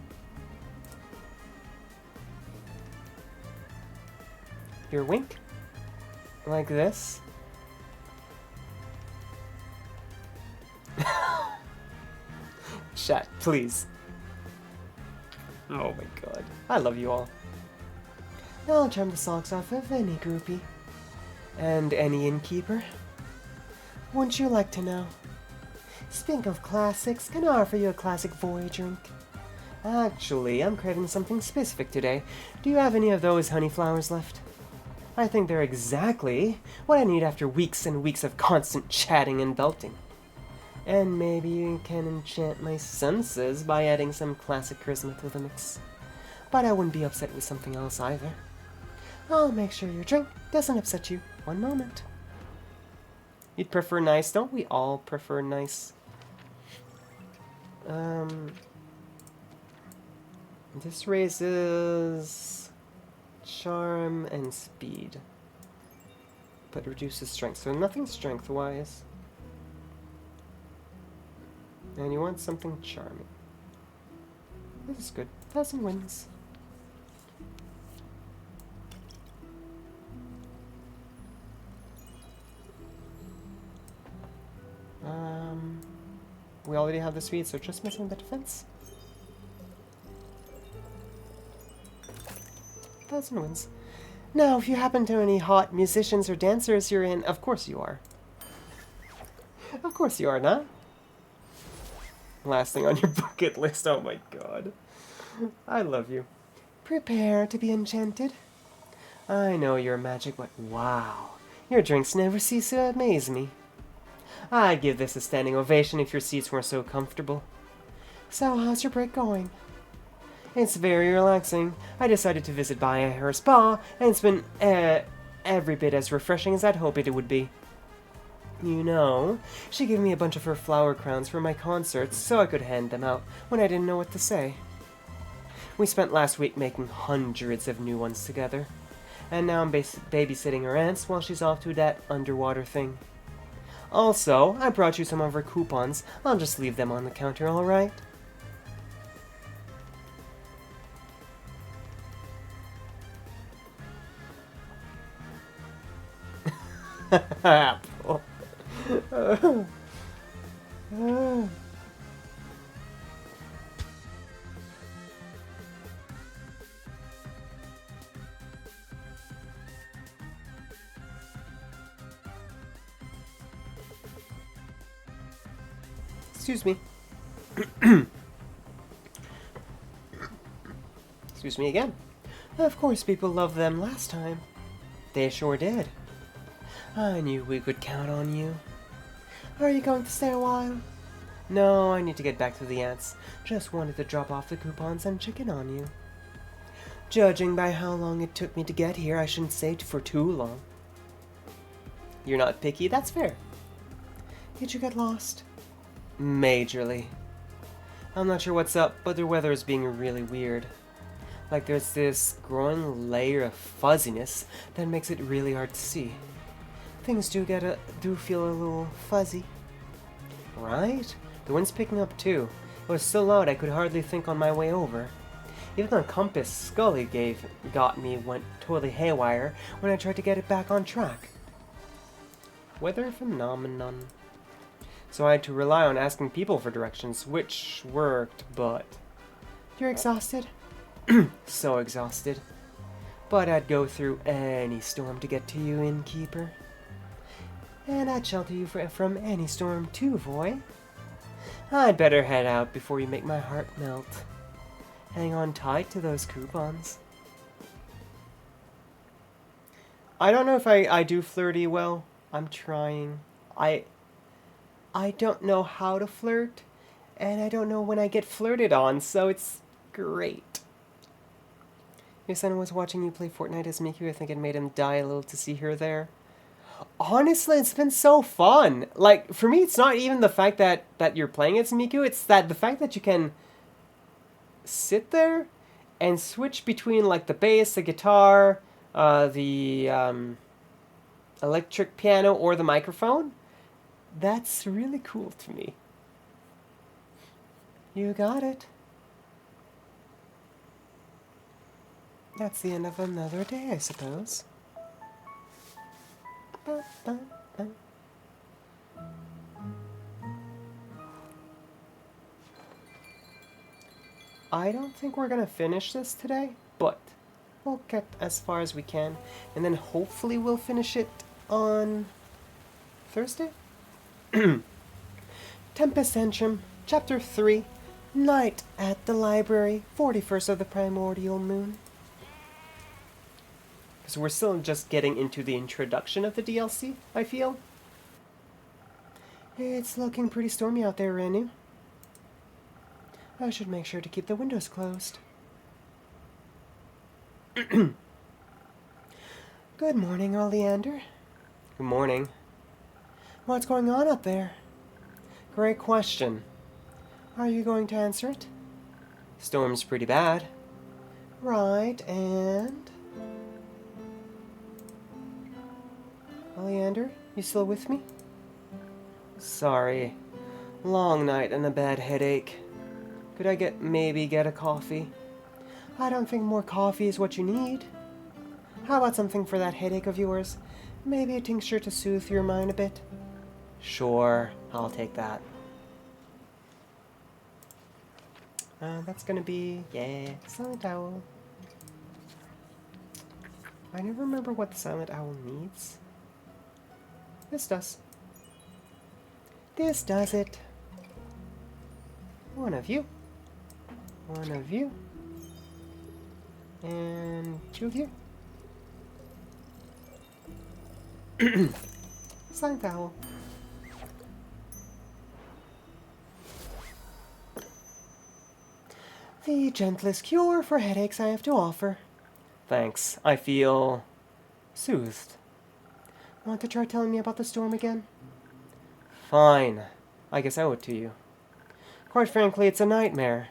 Your wink? Like this? chat, please. Oh my god. I love you all. I'll charm the socks off of any groupie. And any innkeeper. Wouldn't you like to know? Speaking of classics, can I offer you a classic void drink? Actually, I'm craving something specific today. Do you have any of those honey flowers left? I think they're exactly what I need after weeks and weeks of constant chatting and belting. And maybe you can enchant my senses by adding some classic charisma to the mix. But I wouldn't be upset with something else either. I'll make sure your drink doesn't upset you. One moment. You'd prefer nice? Don't we all prefer nice? This raises charm and speed, but reduces strength, so nothing strength-wise. And you want something charming. This is good. 1,000 wins. We already have the speed, so just missing the defense. 1,000 wins. Now, if you happen to any hot musicians or dancers you're in, of course you are. Of course you are, nah? Last thing on your bucket list, oh my god. I love you. Prepare to be enchanted. I know you're magic, but wow. Your drinks never cease to amaze me. I'd give this a standing ovation if your seats weren't so comfortable. So, how's your break going? It's very relaxing. I decided to visit by her spa, and it's been every bit as refreshing as I'd hoped it would be. You know, she gave me a bunch of her flower crowns for my concerts so I could hand them out when I didn't know what to say. We spent last week making hundreds of new ones together, and now I'm babysitting her aunts while she's off to that underwater thing. Also, I brought you some of her coupons. I'll just leave them on the counter, alright? Apple. Excuse me. Excuse me again. Of course people loved them last time. They sure did. I knew we could count on you. Are you going to stay a while? No, I need to get back to the ants. Just wanted to drop off the coupons and check in on you. Judging by how long it took me to get here, I shouldn't say for too long. You're not picky, that's fair. Did you get lost? Majorly. I'm not sure what's up, but the weather is being really weird. Like there's this growing layer of fuzziness that makes it really hard to see. Things do feel a little fuzzy. Right? The wind's picking up too. It was so loud I could hardly think on my way over. Even the compass Scully got me went totally haywire when I tried to get it back on track. Weather phenomenon. So I had to rely on asking people for directions, which worked, but... You're exhausted? So exhausted. But I'd go through any storm to get to you, innkeeper. And I'd shelter you from any storm too, boy. I'd better head out before you make my heart melt. Hang on tight to those coupons. I don't know if I do flirty well. I'm trying. I don't know how to flirt, and I don't know when I get flirted on, so it's great. Your son was watching you play Fortnite as Miku. I think it made him die a little to see her there. Honestly, it's been so fun. Like, for me, it's not even the fact that you're playing as Miku, it's that the fact that you can sit there and switch between, like, the bass, the guitar, the electric piano, or the microphone. That's really cool to me. You got it. That's the end of another day, I suppose. Ba, ba, ba. I don't think we're gonna finish this today, but we'll get as far as we can, and then hopefully we'll finish it on Thursday? Tempest Antrim, Chapter 3, Night at the Library, 41st of the Primordial Moon. Because we're still just getting into the introduction of the DLC, I feel. It's looking pretty stormy out there, Renu. I should make sure to keep the windows closed. Good morning, Oleander. Good morning. What's going on up there? Great question. Are you going to answer it? Storm's pretty bad. Right, and... Oleander, you still with me? Sorry. Long night and a bad headache. Could I maybe get a coffee? I don't think more coffee is what you need. How about something for that headache of yours? Maybe a tincture to soothe your mind a bit? Sure, I'll take that. That's gonna be, Silent Owl. I never remember what the Silent Owl needs. This does. This does it. One of you. One of you. And 2 of you. Silent Owl. The gentlest cure for headaches I have to offer. Thanks. I feel... soothed. Want to try telling me about the storm again? Fine. I guess I owe it to you. Quite frankly, it's a nightmare.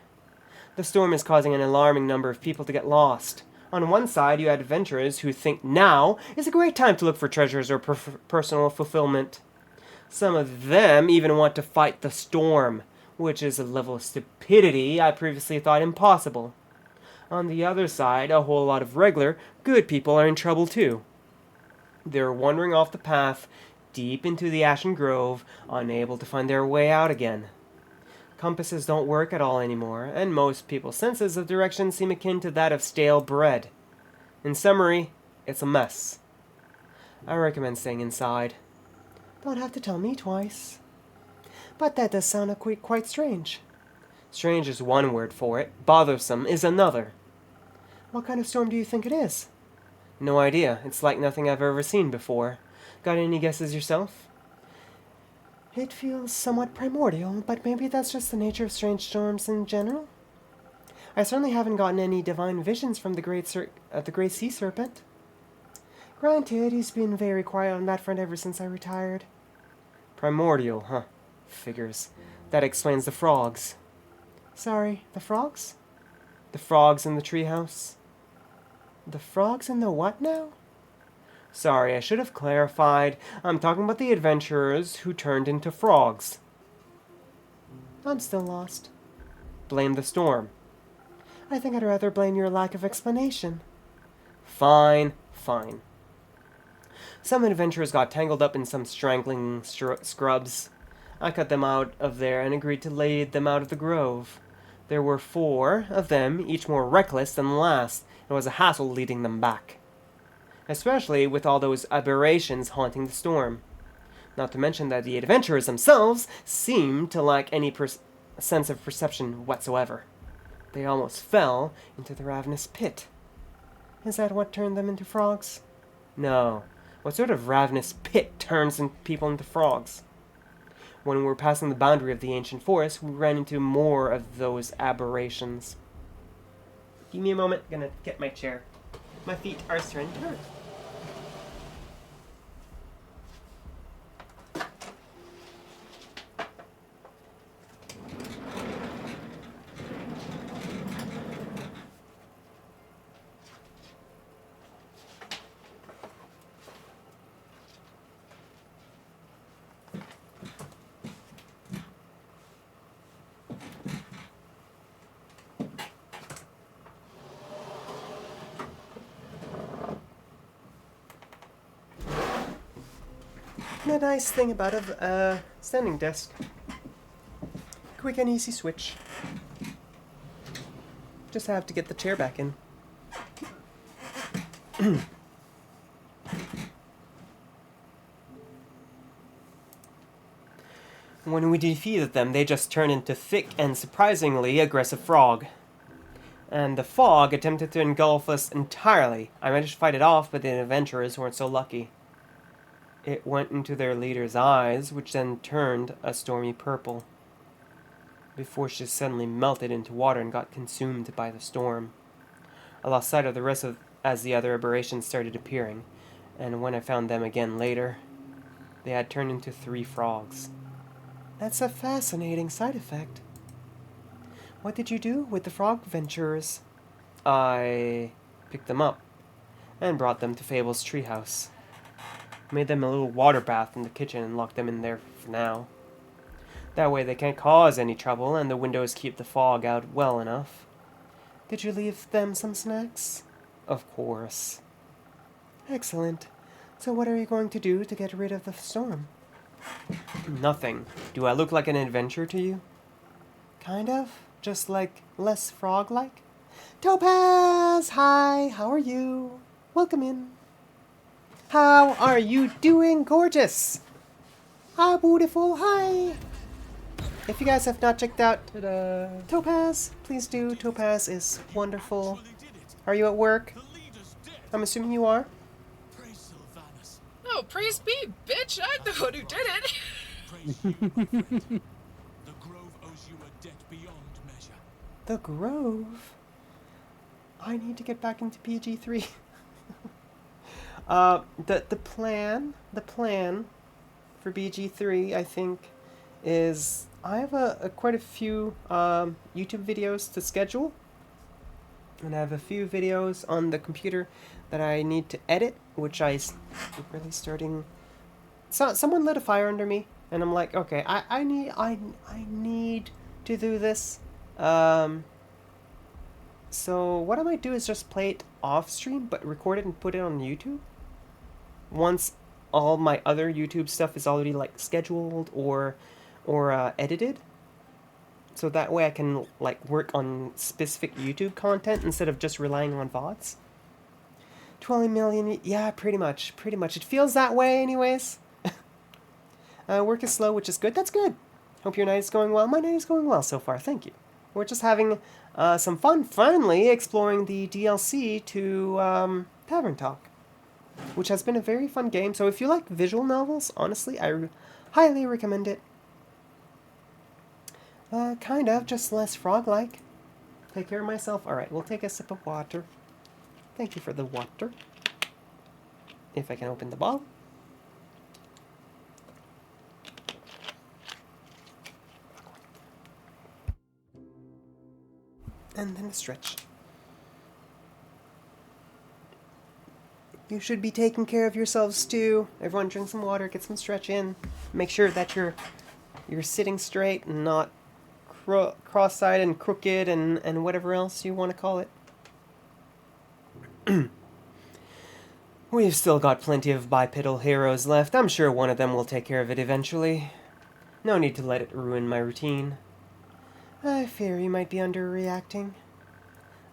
The storm is causing an alarming number of people to get lost. On one side, you had adventurers who think now is a great time to look for treasures or personal fulfillment. Some of them even want to fight the storm, which is a level of stupidity I previously thought impossible. On the other side, a whole lot of regular, good people are in trouble too. They're wandering off the path, deep into the Ashen Grove, unable to find their way out again. Compasses don't work at all anymore, and most people's senses of direction seem akin to that of stale bread. In summary, it's a mess. I recommend staying inside. Don't have to tell me twice. But that does sound quite strange. Strange is one word for it. Bothersome is another. What kind of storm do you think it is? No idea. It's like nothing I've ever seen before. Got any guesses yourself? It feels somewhat primordial, but maybe that's just the nature of strange storms in general. I certainly haven't gotten any divine visions from the great sea serpent. Granted, he's been very quiet on that front ever since I retired. Primordial, huh? Figures. That explains the frogs. Sorry, the frogs? The frogs in the treehouse. The frogs in the what now? Sorry, I should have clarified. I'm talking about the adventurers who turned into frogs. I'm still lost. Blame the storm. I think I'd rather blame your lack of explanation. Fine, fine. Some adventurers got tangled up in some strangling scrubs. I cut them out of there and agreed to lead them out of the grove. There were 4 of them, each more reckless than the last. It was a hassle leading them back. Especially with all those aberrations haunting the storm. Not to mention that the adventurers themselves seemed to lack any sense of perception whatsoever. They almost fell into the ravenous pit. Is that what turned them into frogs? No. What sort of ravenous pit turns people into frogs? When we were passing the boundary of the ancient forest, we ran into more of those aberrations. Give me a moment. I'm gonna get my chair. My feet are starting to hurt. The nice thing about a standing desk. Quick and easy switch. Just have to get the chair back in. When we defeated them, they just turned into thick and surprisingly aggressive frog. And the fog attempted to engulf us entirely. I managed to fight it off, but the adventurers weren't so lucky. It went into their leader's eyes, which then turned a stormy purple, before she suddenly melted into water and got consumed by the storm. I lost sight of the rest as the other aberrations started appearing, and when I found them again later, they had turned into 3 frogs. That's a fascinating side effect. What did you do with the frog venturers? I picked them up and brought them to Fable's treehouse. Made them a little water bath in the kitchen and locked them in there for now. That way they can't cause any trouble and the windows keep the fog out well enough. Did you leave them some snacks? Of course. Excellent. So what are you going to do to get rid of the storm? Nothing. Do I look like an adventurer to you? Kind of. Just like less frog-like. Topaz! Hi, how are you? Welcome in. How are you doing, gorgeous? Hi, beautiful. Hi. If you guys have not checked out Topaz, please do. Topaz is wonderful. Are you at work? I'm assuming you are. Oh, praise be, bitch! I'm the one who did it! The Grove owes you a debt beyond measure. The Grove? I need to get back into PG3. The plan for BG3, I think, is I have quite a few YouTube videos to schedule, and I have a few videos on the computer that I need to edit, which I'm really starting. So someone lit a fire under me, and I'm like, okay, I need to do this. So what I might do is just play it off stream, but record it and put it on YouTube. Once all my other YouTube stuff is already like scheduled or edited, so that way I can like work on specific YouTube content instead of just relying on VODs. 20 million, yeah, pretty much. It feels that way, anyways. Work is slow, which is good. That's good. Hope your night is going well. My night is going well so far. Thank you. We're just having some fun, finally exploring the DLC to Tavern Talk, which has been a very fun game. So if you like visual novels, honestly, I highly recommend it. Kind of, just less frog-like. Take care of myself. Alright, we'll take a sip of water. Thank you for the water. If I can open the bottle. And then a stretch. You should be taking care of yourselves too. Everyone drink some water, get some stretch in. Make sure that you're sitting straight and not cross-eyed and crooked and whatever else you want to call it. We've still got plenty of bipedal heroes left. I'm sure one of them will take care of it eventually. No need to let it ruin my routine. I fear you might be underreacting.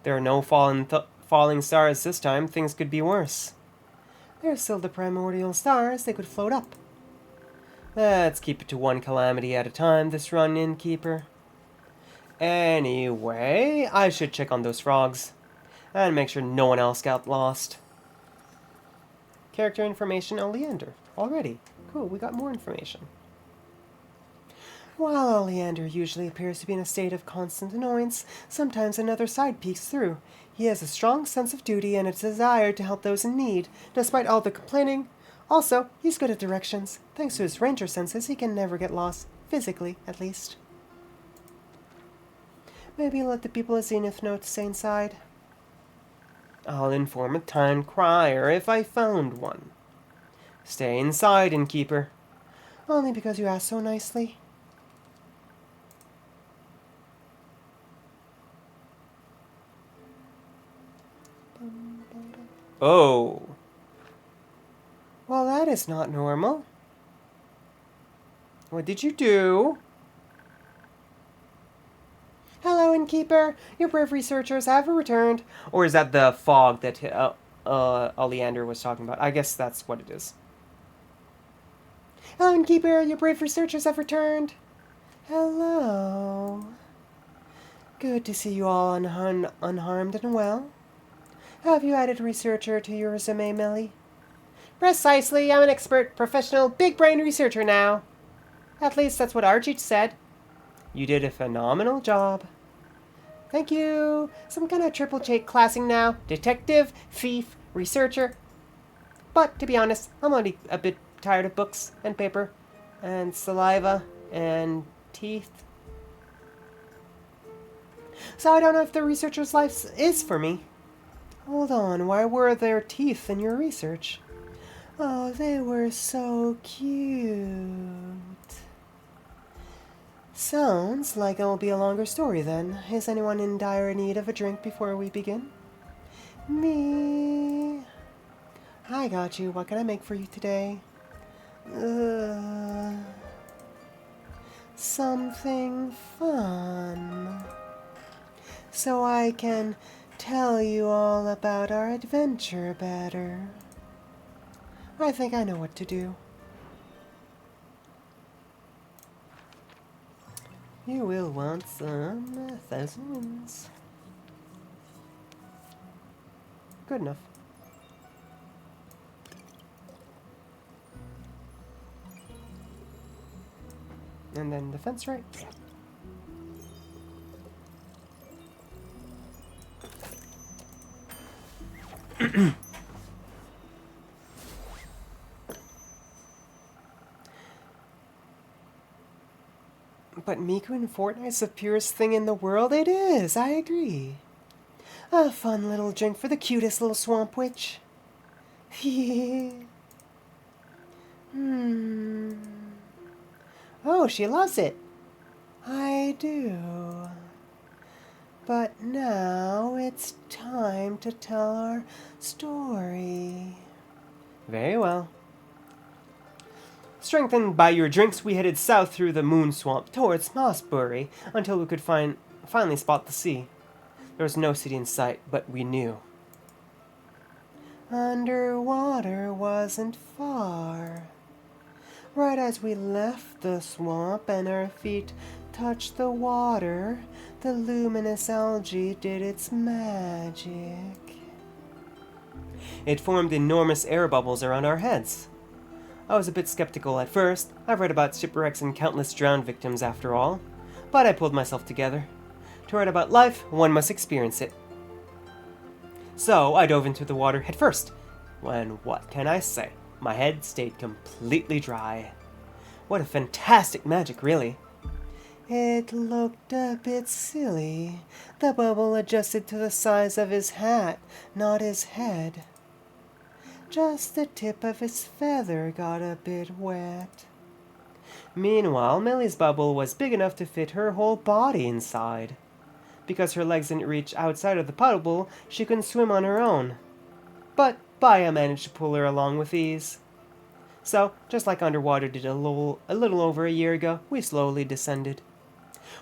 There are no falling stars this time. Things could be worse. There's still the primordial stars. They could float up. Let's keep it to one calamity at a time this run, Innkeeper. Anyway, I should check on those frogs. And make sure no one else got lost. Character information, Oleander. Already. Cool, we got more information. While Oleander usually appears to be in a state of constant annoyance, sometimes another side peeks through. He has a strong sense of duty and a desire to help those in need, despite all the complaining. Also, he's good at directions. Thanks to his ranger senses, he can never get lost. Physically, at least. Maybe let the people of Zenith know to stay inside. I'll inform a town crier if I found one. Stay inside, Innkeeper. Only because you asked so nicely. Oh. Well, that is not normal. What did you do? Hello, innkeeper. Your brave researchers have returned. Or is that the fog that Oleander was talking about? I guess that's what it is. Hello, innkeeper. Your brave researchers have returned. Hello. Good to see you all unharmed and well. Have you added researcher to your resume, Millie? Precisely. I'm an expert, professional, big-brain researcher now. At least that's what Archie said. You did a phenomenal job. Thank you. Some kind of triple J classing now. Detective, thief, researcher. But, to be honest, I'm only a bit tired of books and paper and saliva and teeth. So I don't know if the researcher's life is for me. Hold on, why were there teeth in your research? Oh, they were so cute. Sounds like it'll be a longer story then. Is anyone in dire need of a drink before we begin? Me. I got you. What can I make for you today? Something fun. So I can tell you all about our adventure better. I think I know what to do. You will want some thousand winds. Good enough. And then defense, right? Yeah. But Miku and Fortnite's the purest thing in the world? It is, I agree. A fun little drink for the cutest little swamp witch. Oh, she loves it. I do. But now it's time to tell our story. Very well. Strengthened by your drinks, we headed south through the moon swamp towards Mossbury until we could finally spot the sea. There was no city in sight, but we knew. Underwater wasn't far. Right as we left the swamp and our feet touched the water, the luminous algae did its magic. It formed enormous air bubbles around our heads. I was a bit skeptical at first. I've read about shipwrecks and countless drowned victims after all. But I pulled myself together. To write about life, one must experience it. So I dove into the water head first. When what can I say? My head stayed completely dry. What a fantastic magic, really. It looked a bit silly. The bubble adjusted to the size of his hat, not his head. Just the tip of his feather got a bit wet. Meanwhile, Millie's bubble was big enough to fit her whole body inside. Because her legs didn't reach outside of the puddle, she couldn't swim on her own. But Baya managed to pull her along with ease. So, just like underwater did a little over a year ago, we slowly descended.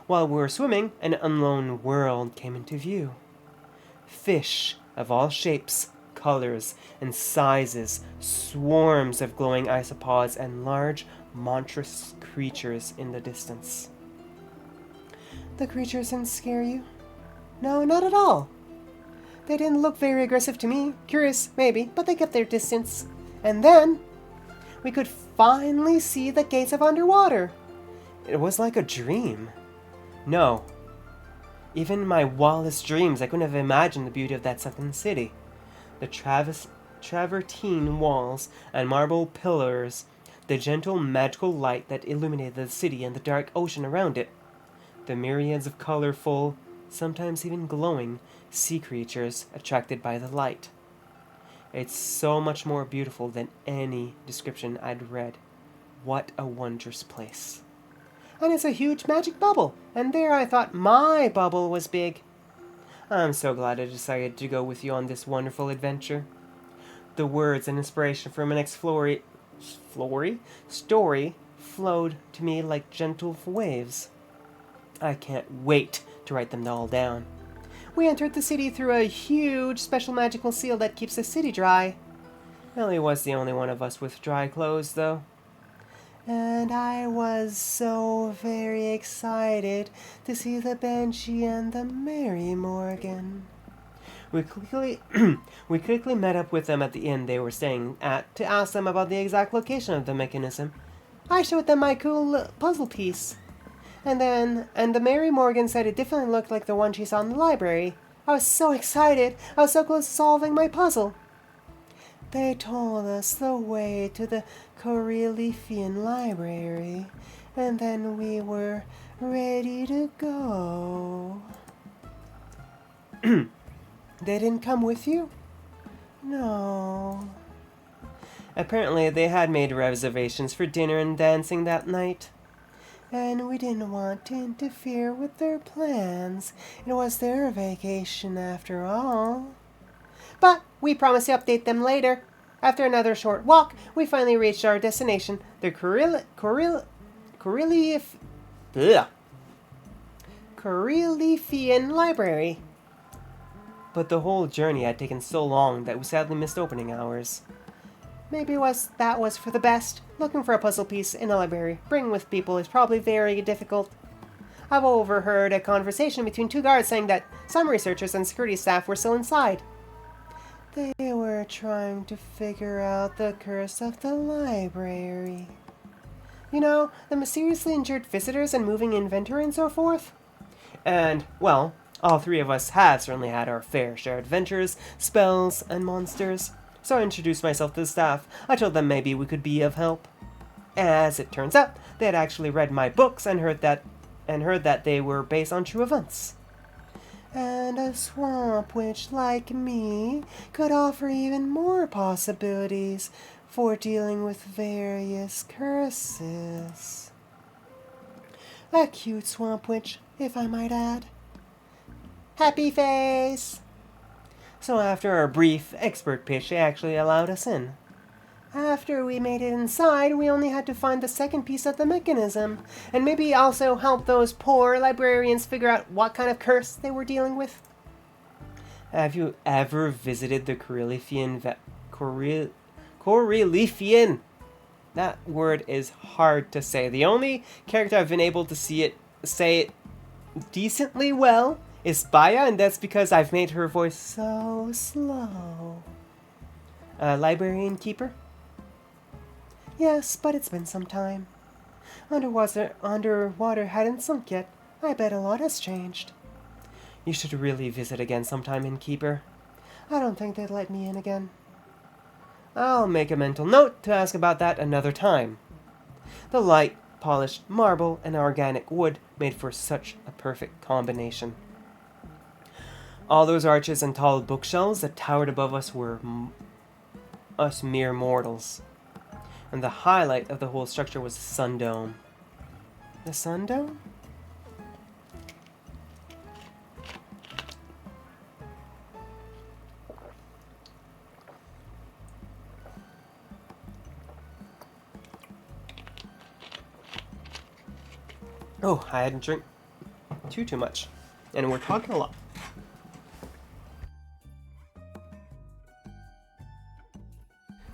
While we were swimming, an unknown world came into view. Fish of all shapes, colors, and sizes, swarms of glowing isopods, and large, monstrous creatures in the distance. The creatures didn't scare you? No, not at all. They didn't look very aggressive to me. Curious, maybe, but they kept their distance. And then, we could finally see the gates of underwater. It was like a dream. No. Even in my wildest dreams, I couldn't have imagined the beauty of that sunken city. The travertine walls and marble pillars, the gentle magical light that illuminated the city and the dark ocean around it, the myriads of colorful, sometimes even glowing, sea creatures attracted by the light. It's so much more beautiful than any description I'd read. What a wondrous place. And it's a huge magic bubble, and there I thought my bubble was big. I'm so glad I decided to go with you on this wonderful adventure. The words and inspiration for my next story flowed to me like gentle waves. I can't wait to write them all down. We entered the city through a huge special magical seal that keeps the city dry. Ellie was the only one of us with dry clothes, though. And I was so very excited to see the Banshee and the Mary Morgan. We quickly met up with them at the inn they were staying at to ask them about the exact location of the mechanism. I showed them my cool puzzle piece. And the Mary Morgan said it definitely looked like the one she saw in the library. I was so excited. I was so close to solving my puzzle. They told us the way to the Corellifian library, and then we were ready to go. They didn't come with you? No. Apparently, they had made reservations for dinner and dancing that night. And we didn't want to interfere with their plans. It was their vacation after all. But we promised to update them later. After another short walk, we finally reached our destination, the Corellifian Library. But the whole journey had taken so long that we sadly missed opening hours. Maybe that was for the best. Looking for a puzzle piece in a library, bringing with people is probably very difficult. I've overheard a conversation between two guards saying that some researchers and security staff were still inside. They were trying to figure out the curse of the library. You know, the mysteriously injured visitors and moving inventory and so forth? And, well, all three of us have certainly had our fair share of adventures, spells, and monsters. So I introduced myself to the staff. I told them maybe we could be of help. As it turns out, they had actually read my books and heard that they were based on true events. And a swamp witch like me could offer even more possibilities for dealing with various curses. A cute swamp witch, if I might add. Happy face! So after our brief expert pitch, they actually allowed us in. After we made it inside, we only had to find the second piece of the mechanism, and maybe also help those poor librarians figure out what kind of curse they were dealing with. Have you ever visited the Corellifian? That word is hard to say. The only character I've been able to say it decently well is Baya, and that's because I've made her voice so slow. Librarian keeper? Yes, but it's been some time. Underwater hadn't sunk yet. I bet a lot has changed. You should really visit again sometime, Innkeeper. I don't think they'd let me in again. I'll make a mental note to ask about that another time. The light, polished marble and organic wood made for such a perfect combination. All those arches and tall bookshelves that towered above us were us mere mortals. And the highlight of the whole structure was the sun dome. The sun dome? Oh, I hadn't drank too much. And we're talking a lot.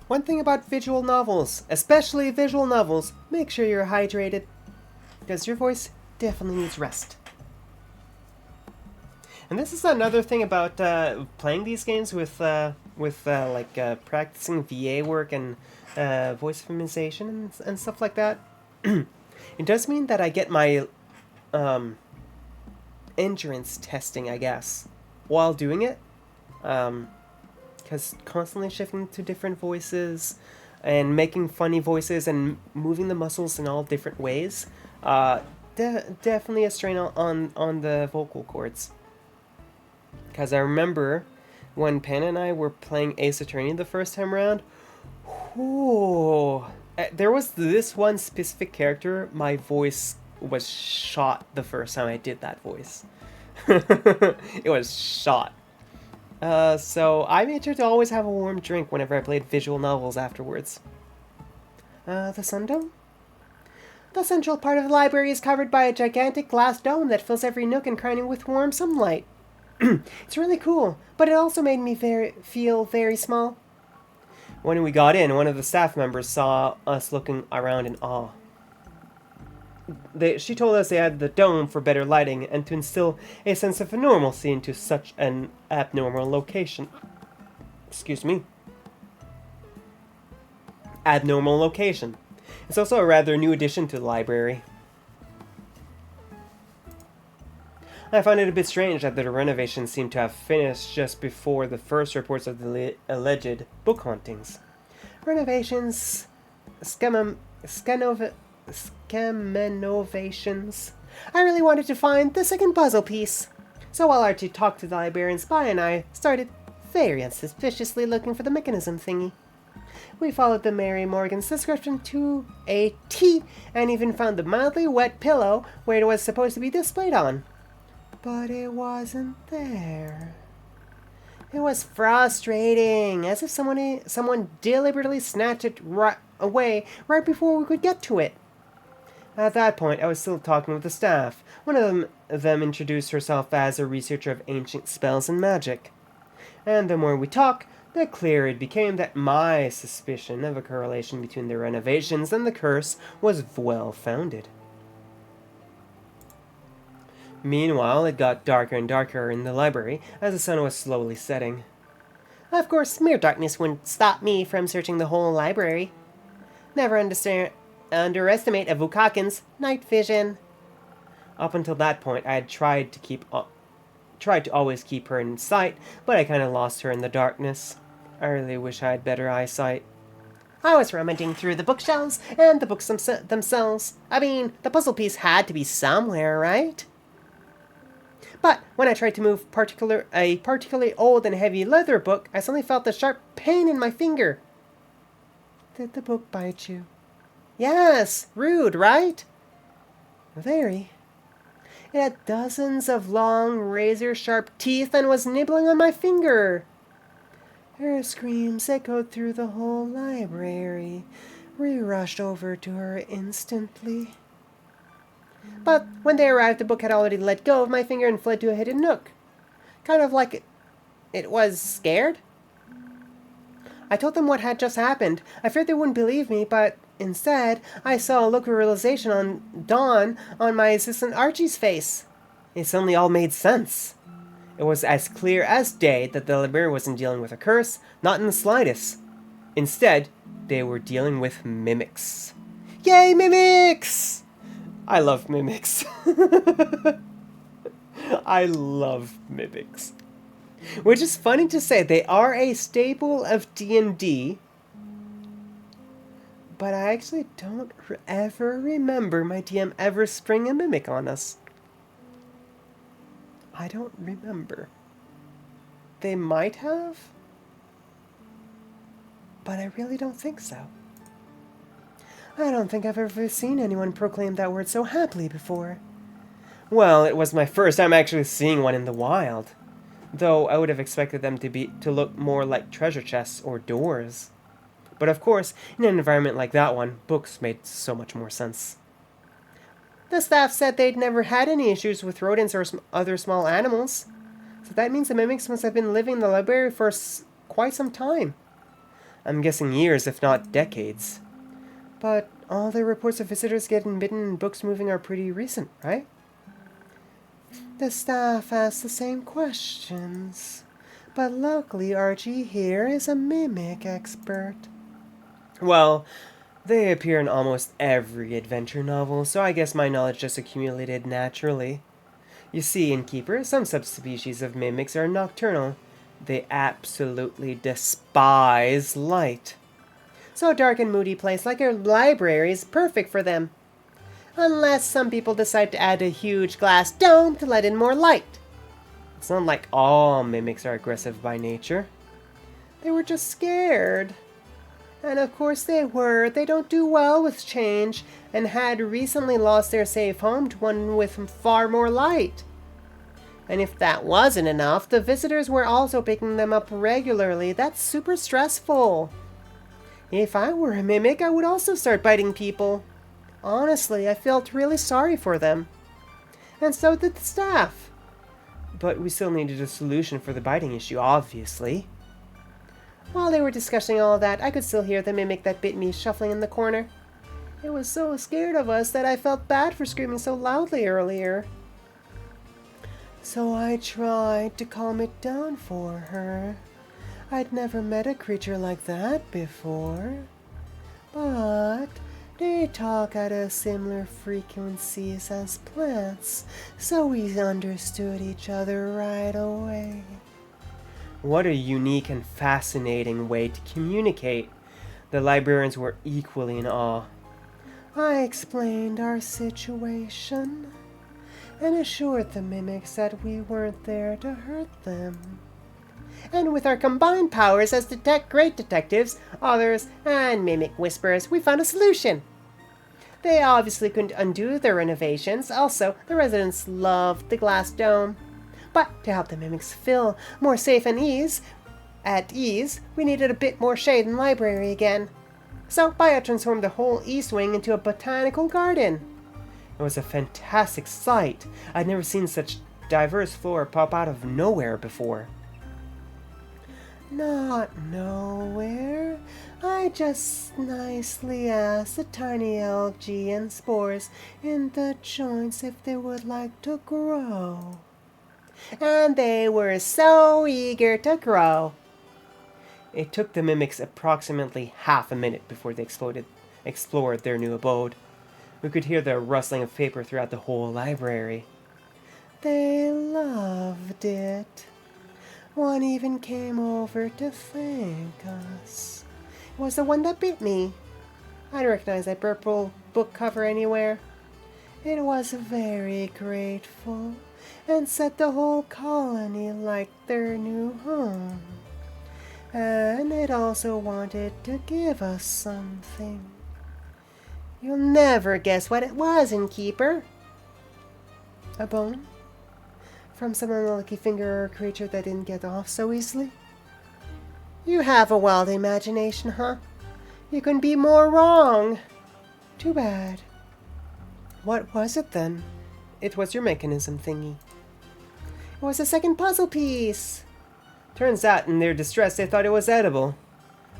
One thing about visual novels, especially visual novels, make sure you're hydrated, because your voice definitely needs rest. And this is another thing about playing these games with practicing VA work and voice optimization and stuff like that. It does mean that I get my endurance testing, I guess, while doing it. Because constantly shifting to different voices and making funny voices and moving the muscles in all different ways, definitely a strain on the vocal cords. Because I remember when Pen and I were playing Ace Attorney the first time around, there was this one specific character, my voice was shot the first time I did that voice. It was shot. So I made sure to always have a warm drink whenever I played visual novels afterwards. The Sundome? The central part of the library is covered by a gigantic glass dome that fills every nook and cranny with warm sunlight. It's really cool, but it also made me feel very small. When we got in, one of the staff members saw us looking around in awe. She told us they had the dome for better lighting and to instill a sense of normalcy into such an abnormal location. Excuse me. Abnormal location. It's also a rather new addition to the library. I find it a bit strange that the renovations seem to have finished just before the first reports of the alleged book hauntings. Renovations, scamenovations. I really wanted to find the second puzzle piece. So while Archie talked to the librarian, Spy and I started very unsuspiciously looking for the mechanism thingy. We followed the Mary Morgan's description to a T and even found the mildly wet pillow where it was supposed to be displayed on. But it wasn't there. It was frustrating, as if someone deliberately snatched it away right before we could get to it. At that point, I was still talking with the staff. One of them introduced herself as a researcher of ancient spells and magic. And the more we talked, the clearer it became that my suspicion of a correlation between the renovations and the curse was well-founded. Meanwhile, it got darker and darker in the library as the sun was slowly setting. Of course, mere darkness wouldn't stop me from searching the whole library. Never underestimate a Vukakin's night vision. Up until that point, I had tried to always keep her in sight, but I kind of lost her in the darkness. I really wish I had better eyesight. I was rummaging through the bookshelves and the books themselves. I mean, the puzzle piece had to be somewhere, right? But when I tried to move a particularly old and heavy leather book, I suddenly felt a sharp pain in my finger. Did the book bite you? Yes, rude, right? Very. It had dozens of long, razor-sharp teeth and was nibbling on my finger. Her screams echoed through the whole library. We rushed over to her instantly. But when they arrived, the book had already let go of my finger and fled to a hidden nook. Kind of like it was scared. I told them what had just happened. I feared they wouldn't believe me, but instead, I saw a look of realization dawn on my assistant Archie's face. It suddenly all made sense. It was as clear as day that the librarian wasn't dealing with a curse, not in the slightest. Instead, they were dealing with mimics. Yay, mimics! I love mimics. I love mimics. Which is funny to say, they are a staple of D&D, but I actually don't ever remember my DM ever spring a mimic on us. I don't remember. They might have, but I really don't think so. I don't think I've ever seen anyone proclaim that word so happily before. Well, it was my first time actually seeing one in the wild, though I would have expected them to look more like treasure chests or doors. But of course, in an environment like that one, books made so much more sense. The staff said they'd never had any issues with rodents or other small animals, so that means the mimics must have been living in the library for quite some time. I'm guessing years, if not decades. But all the reports of visitors getting bitten and books moving are pretty recent, right? The staff asked the same questions, but luckily Archie here is a mimic expert. Well, they appear in almost every adventure novel, so I guess my knowledge just accumulated naturally. You see, Innkeeper, some subspecies of mimics are nocturnal. They absolutely despise light. So a dark and moody place like your library is perfect for them. Unless some people decide to add a huge glass dome to let in more light. It's not like all mimics are aggressive by nature. They were just scared. And of course they were. They don't do well with change and had recently lost their safe home to one with far more light. And if that wasn't enough, the visitors were also picking them up regularly. That's super stressful. If I were a mimic, I would also start biting people. Honestly, I felt really sorry for them. And so did the staff. But we still needed a solution for the biting issue, obviously. While they were discussing all that, I could still hear the mimic that bit me shuffling in the corner. It was so scared of us that I felt bad for screaming so loudly earlier. So I tried to calm it down for her. I'd never met a creature like that before. But they talk at a similar frequencies as plants, so we understood each other right away. What a unique and fascinating way to communicate. The librarians were equally in awe. I explained our situation and assured the mimics that we weren't there to hurt them. And with our combined powers as great detectives, authors, and mimic whisperers, we found a solution. They obviously couldn't undo their renovations. Also, the residents loved the glass dome. But to help the mimics feel more safe and at ease, we needed a bit more shade in the library again. So Bio transformed the whole east wing into a botanical garden. It was a fantastic sight. I'd never seen such diverse flora pop out of nowhere before. Not nowhere. I just nicely asked the tiny algae and spores in the joints if they would like to grow. And they were so eager to grow. It took the mimics approximately half a minute before they explored their new abode. We could hear the rustling of paper throughout the whole library. They loved it. One even came over to thank us. It was the one that bit me. I'd recognize that purple book cover anywhere. It was very grateful and said the whole colony liked their new home. And it also wanted to give us something. You'll never guess what it was, innkeeper. A bone? From some unlucky finger or creature that didn't get off so easily? You have a wild imagination, huh? You couldn't be more wrong. Too bad. What was it then? It was your mechanism thingy. It was a second puzzle piece. Turns out, in their distress, they thought it was edible.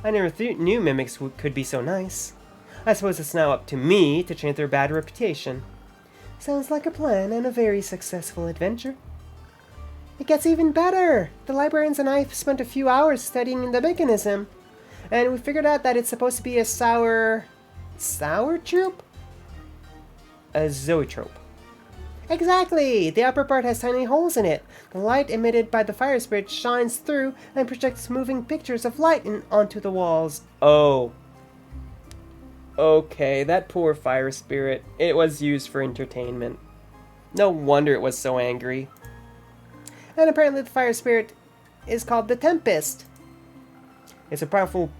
I never knew mimics could be so nice. I suppose it's now up to me to change their bad reputation. Sounds like a plan and a very successful adventure. It gets even better! The librarians and I spent a few hours studying the mechanism, and we figured out that it's supposed to be a sour trope? A zoetrope. Exactly! The upper part has tiny holes in it. The light emitted by the fire spirit shines through and projects moving pictures of light onto the walls. Oh. Okay, that poor fire spirit. It was used for entertainment. No wonder it was so angry. And apparently the fire spirit is called the Tempest. It's a powerful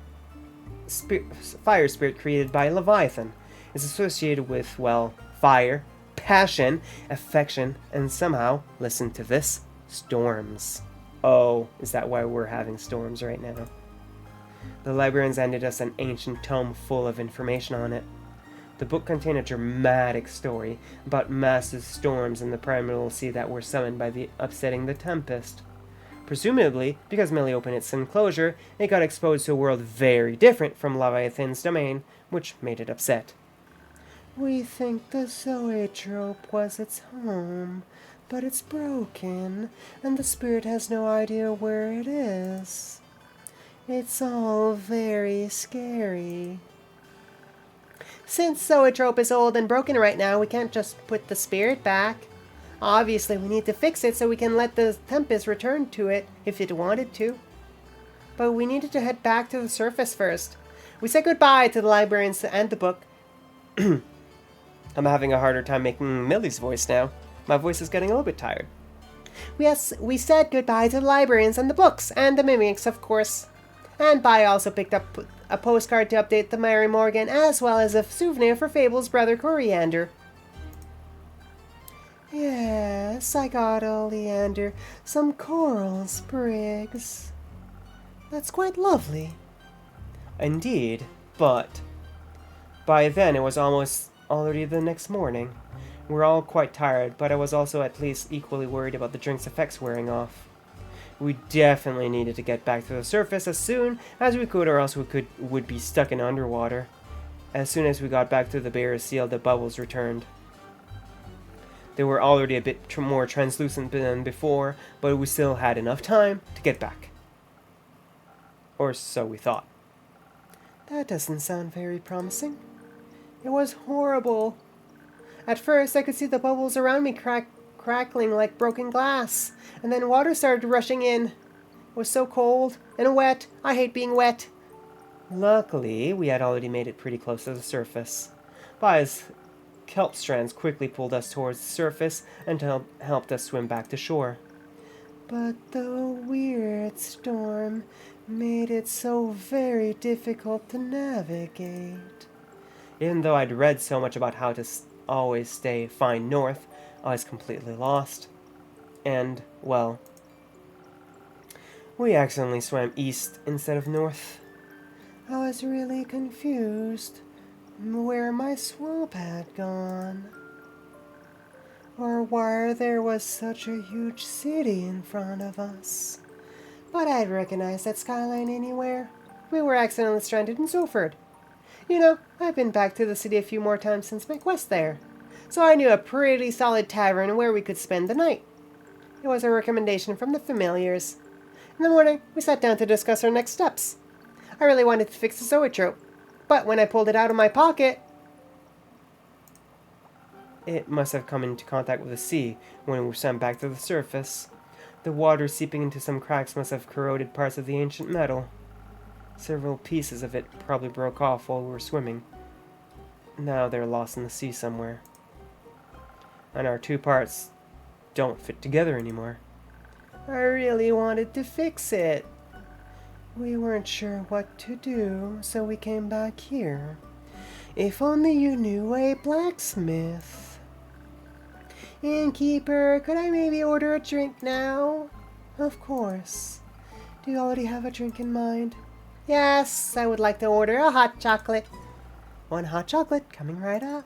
fire spirit created by Leviathan. It's associated with, well, fire, passion, affection, and somehow, listen to this, storms. Oh, is that why we're having storms right now? The librarians handed us an ancient tome full of information on it. The book contained a dramatic story about massive storms in the primordial sea that were summoned by the upsetting the Tempest. Presumably, because Millie opened its enclosure, it got exposed to a world very different from Leviathan's domain, which made it upset. We think the zoetrope was its home, but it's broken, and the spirit has no idea where it is. It's all very scary. Since zoetrope is old and broken right now, we can't just put the spirit back. Obviously, we need to fix it so we can let the Tempest return to it if it wanted to. But we needed to head back to the surface first. We said goodbye to the librarians and the book. I'm having a harder time making Millie's voice now. My voice is getting a little bit tired. Yes, we said goodbye to the librarians and the books, and the mimics, of course. And Bai also picked up a postcard to update the Mary Morgan, as well as a souvenir for Fable's brother Coriander. Yes, I got Oleander some coral sprigs. That's quite lovely. Indeed, but by then it was almost already the next morning. We're all quite tired, but I was also at least equally worried about the drink's effects wearing off. We definitely needed to get back to the surface as soon as we could, or else would be stuck in underwater. As soon as we got back to the barrier seal, the bubbles returned. They were already a bit more translucent than before, but we still had enough time to get back. Or so we thought. That doesn't sound very promising. It was horrible. At first, I could see the bubbles around me crackling like broken glass, and then water started rushing in. It was so cold and wet. I hate being wet. Luckily, we had already made it pretty close to the surface. Baya's kelp strands quickly pulled us towards the surface and helped us swim back to shore. But the weird storm made it so very difficult to navigate. Even though I'd read so much about how to always stay fine north, I was completely lost. And, well, we accidentally swam east instead of north. I was really confused where my swamp had gone, or why there was such a huge city in front of us. But I'd recognize that skyline anywhere. We were accidentally stranded in Zulford. You know, I've been back to the city a few more times since my quest there, so I knew a pretty solid tavern where we could spend the night. It was a recommendation from the familiars. In the morning, we sat down to discuss our next steps. I really wanted to fix the zoetrope, but when I pulled it out of my pocket, it must have come into contact with the sea when we swam back to the surface. The water seeping into some cracks must have corroded parts of the ancient metal. Several pieces of it probably broke off while we were swimming. Now they're lost in the sea somewhere. And our two parts don't fit together anymore. I really wanted to fix it. We weren't sure what to do, so we came back here. If only you knew a blacksmith. Innkeeper, could I maybe order a drink now? Of course. Do you already have a drink in mind? Yes, I would like to order a hot chocolate. One hot chocolate coming right up.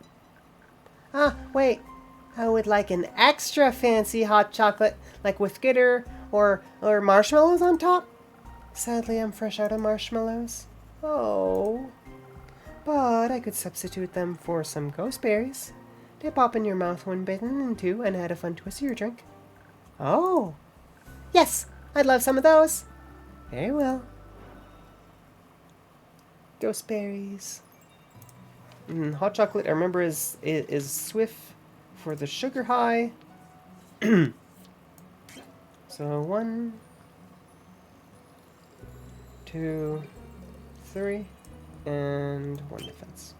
Ah, wait. I would like an extra fancy hot chocolate, like with glitter or marshmallows on top. Sadly, I'm fresh out of marshmallows. Oh. But I could substitute them for some ghost berries. They pop in your mouth when bitten in two and add a fun twist to your drink. Oh. Yes, I'd love some of those. Very well. Ghost berries. Hot chocolate, I remember, is swift for the sugar high. So 1, 2, 3, and 1 defense.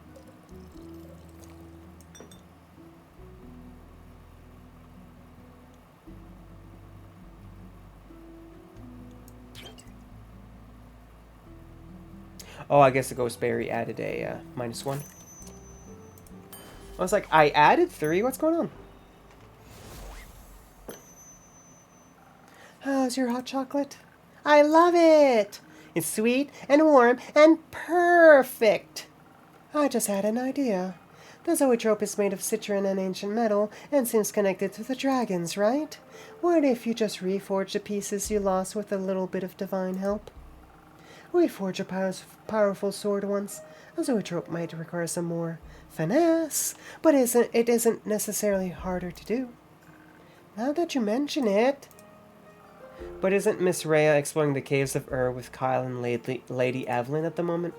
Oh, I guess the ghost berry added a -1. I was like, I added 3? What's going on? How's your hot chocolate? I love it! It's sweet and warm and perfect! I just had an idea. The zoetrope is made of citron and ancient metal and seems connected to the dragons, right? What if you just reforge the pieces you lost with a little bit of divine help? We forged a powerful sword once. A zoetrope might require some more finesse, but it isn't necessarily harder to do. Now that you mention it. But isn't Miss Rhea exploring the caves of Ur with Kyle and Lady Evelyn at the moment?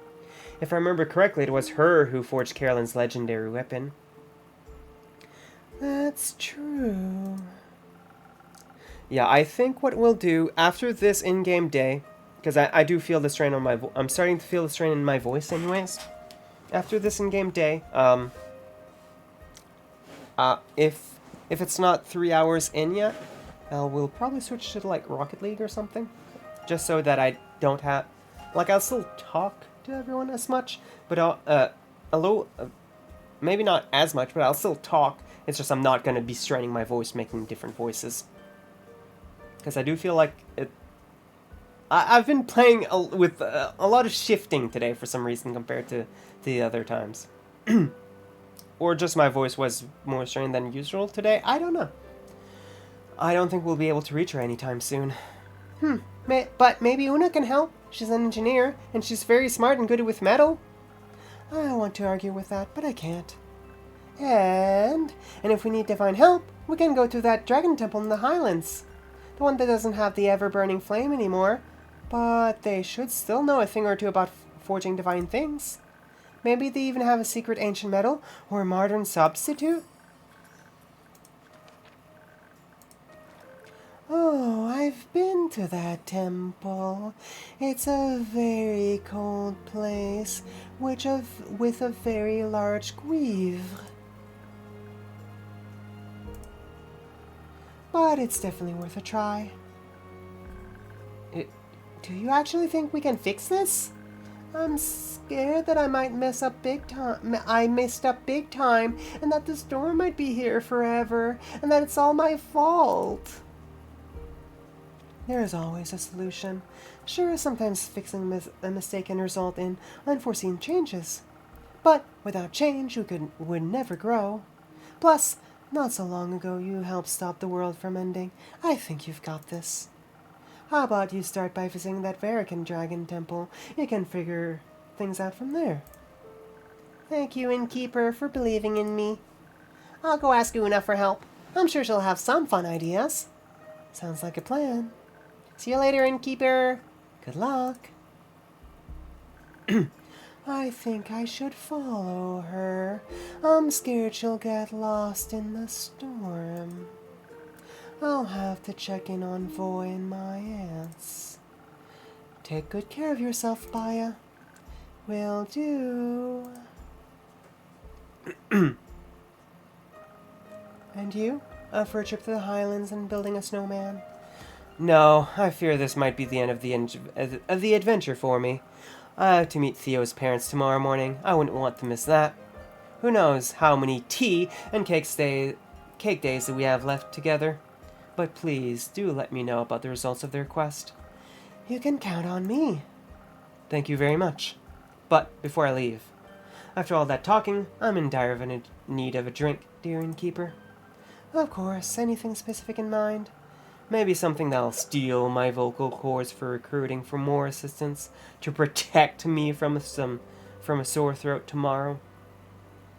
If I remember correctly, it was her who forged Carolyn's legendary weapon. That's true. Yeah, I think what we'll do after this in-game day, because I do feel the strain on my I'm starting to feel the strain in my voice anyways. After this in-game day, if it's not 3 hours in yet, we'll probably switch to like Rocket League or something, just so that I don't have, like, I'll still talk to everyone as much, but maybe not as much, but I'll still talk. It's just I'm not gonna be straining my voice, making different voices, because I do feel like it. I've been playing with a lot of shifting today for some reason compared to the other times. Or just my voice was more strained than usual today. I don't know. I don't think we'll be able to reach her anytime soon. But maybe Una can help. She's an engineer, and she's very smart and good with metal. I want to argue with that, but I can't. And if we need divine help, we can go to that dragon temple in the Highlands. The one that doesn't have the ever-burning flame anymore. But they should still know a thing or two about forging divine things. Maybe they even have a secret ancient metal or a modern substitute? Oh, I've been to that temple. It's a very cold place, with a very large guivre. But it's definitely worth a try. Do you actually think we can fix this? I'm scared that I might mess up big time. I messed up big time, and that the storm might be here forever, and that it's all my fault. There is always a solution. Sure, sometimes fixing a mistake can result in unforeseen changes. But without change, you would never grow. Plus, not so long ago you helped stop the world from ending. I think you've got this. How about you start by visiting that Verican Dragon Temple? You can figure things out from there. Thank you, Innkeeper, for believing in me. I'll go ask Una for help. I'm sure she'll have some fun ideas. Sounds like a plan. See you later, Innkeeper. Good luck. I think I should follow her. I'm scared she'll get lost in the storm. I'll have to check in on Voy and my aunts. Take good care of yourself, Baya. Will do. And you? Up for a trip to the Highlands and building a snowman? No, I fear this might be the end of the adventure for me. I have to meet Theo's parents tomorrow morning. I wouldn't want to miss that. Who knows how many tea and cake days that we have left together. But please, do let me know about the results of their quest. You can count on me. Thank you very much. But before I leave, after all that talking, I'm in dire need of a drink, dear innkeeper. Of course, anything specific in mind? Maybe something that'll steel my vocal cords for recruiting for more assistance to protect me from a sore throat tomorrow.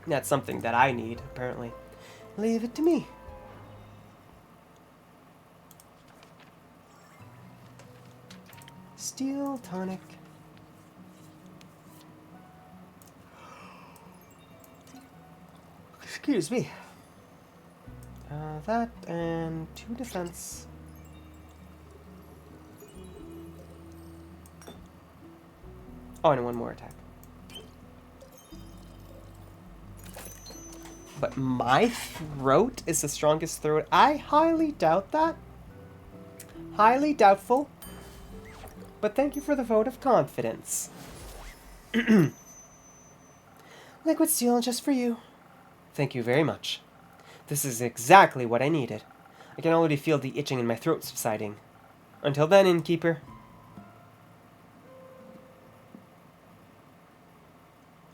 That's something that I need, apparently. Leave it to me. Steel tonic. Excuse me. That and 2 defense. Oh, and 1 more attack. But my throat is the strongest throat. I highly doubt that. Highly doubtful. But thank you for the vote of confidence. Liquid steel just for you. Thank you very much. This is exactly what I needed. I can already feel the itching in my throat subsiding. Until then, innkeeper.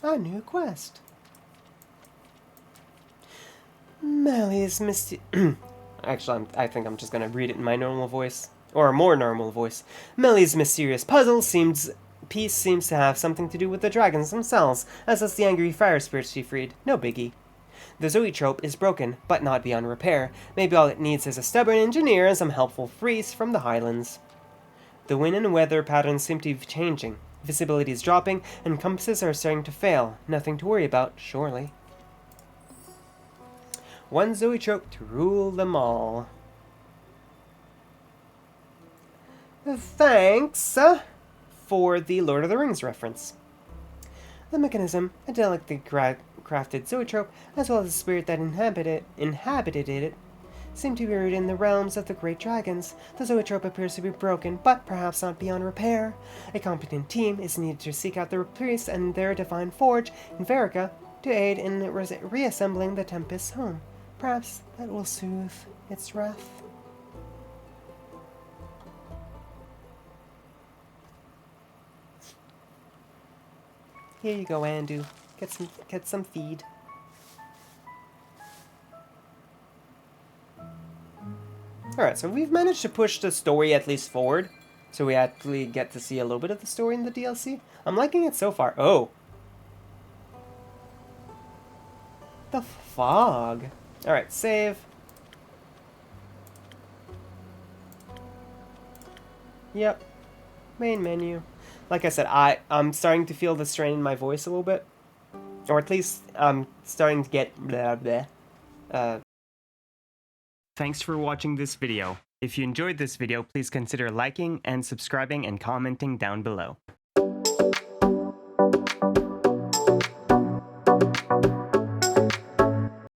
A new quest. Melly's Actually, I think I'm just gonna read it in my normal voice. Or a more normal voice. Melly's mysterious piece seems to have something to do with the dragons themselves, as does the angry fire spirits she freed. No biggie. The zoetrope is broken, but not beyond repair. Maybe all it needs is a stubborn engineer and some helpful freeze from the Highlands. The wind and weather patterns seem to be changing. Visibility is dropping, and compasses are starting to fail. Nothing to worry about, surely. 1 zoetrope to rule them all. Thanks for the Lord of the Rings reference. The mechanism, a delicately crafted zoetrope, as well as the spirit that inhabited it, seem to be rooted in the realms of the great dragons. The zoetrope appears to be broken, but perhaps not beyond repair. A competent team is needed to seek out the priests and their divine forge in Verica to aid in reassembling the Tempest's home. Perhaps that will soothe its wrath. Here you go, Andu. Get some feed. Alright, so we've managed to push the story at least forward. So we actually get to see a little bit of the story in the DLC. I'm liking it so far. Oh. The fog. Alright, save. Yep. Main menu. Like I said, I'm starting to feel the strain in my voice a little bit. Or at least I'm starting to get blah blah. Thanks for watching this video. If you enjoyed this video, please consider liking and subscribing and commenting down below.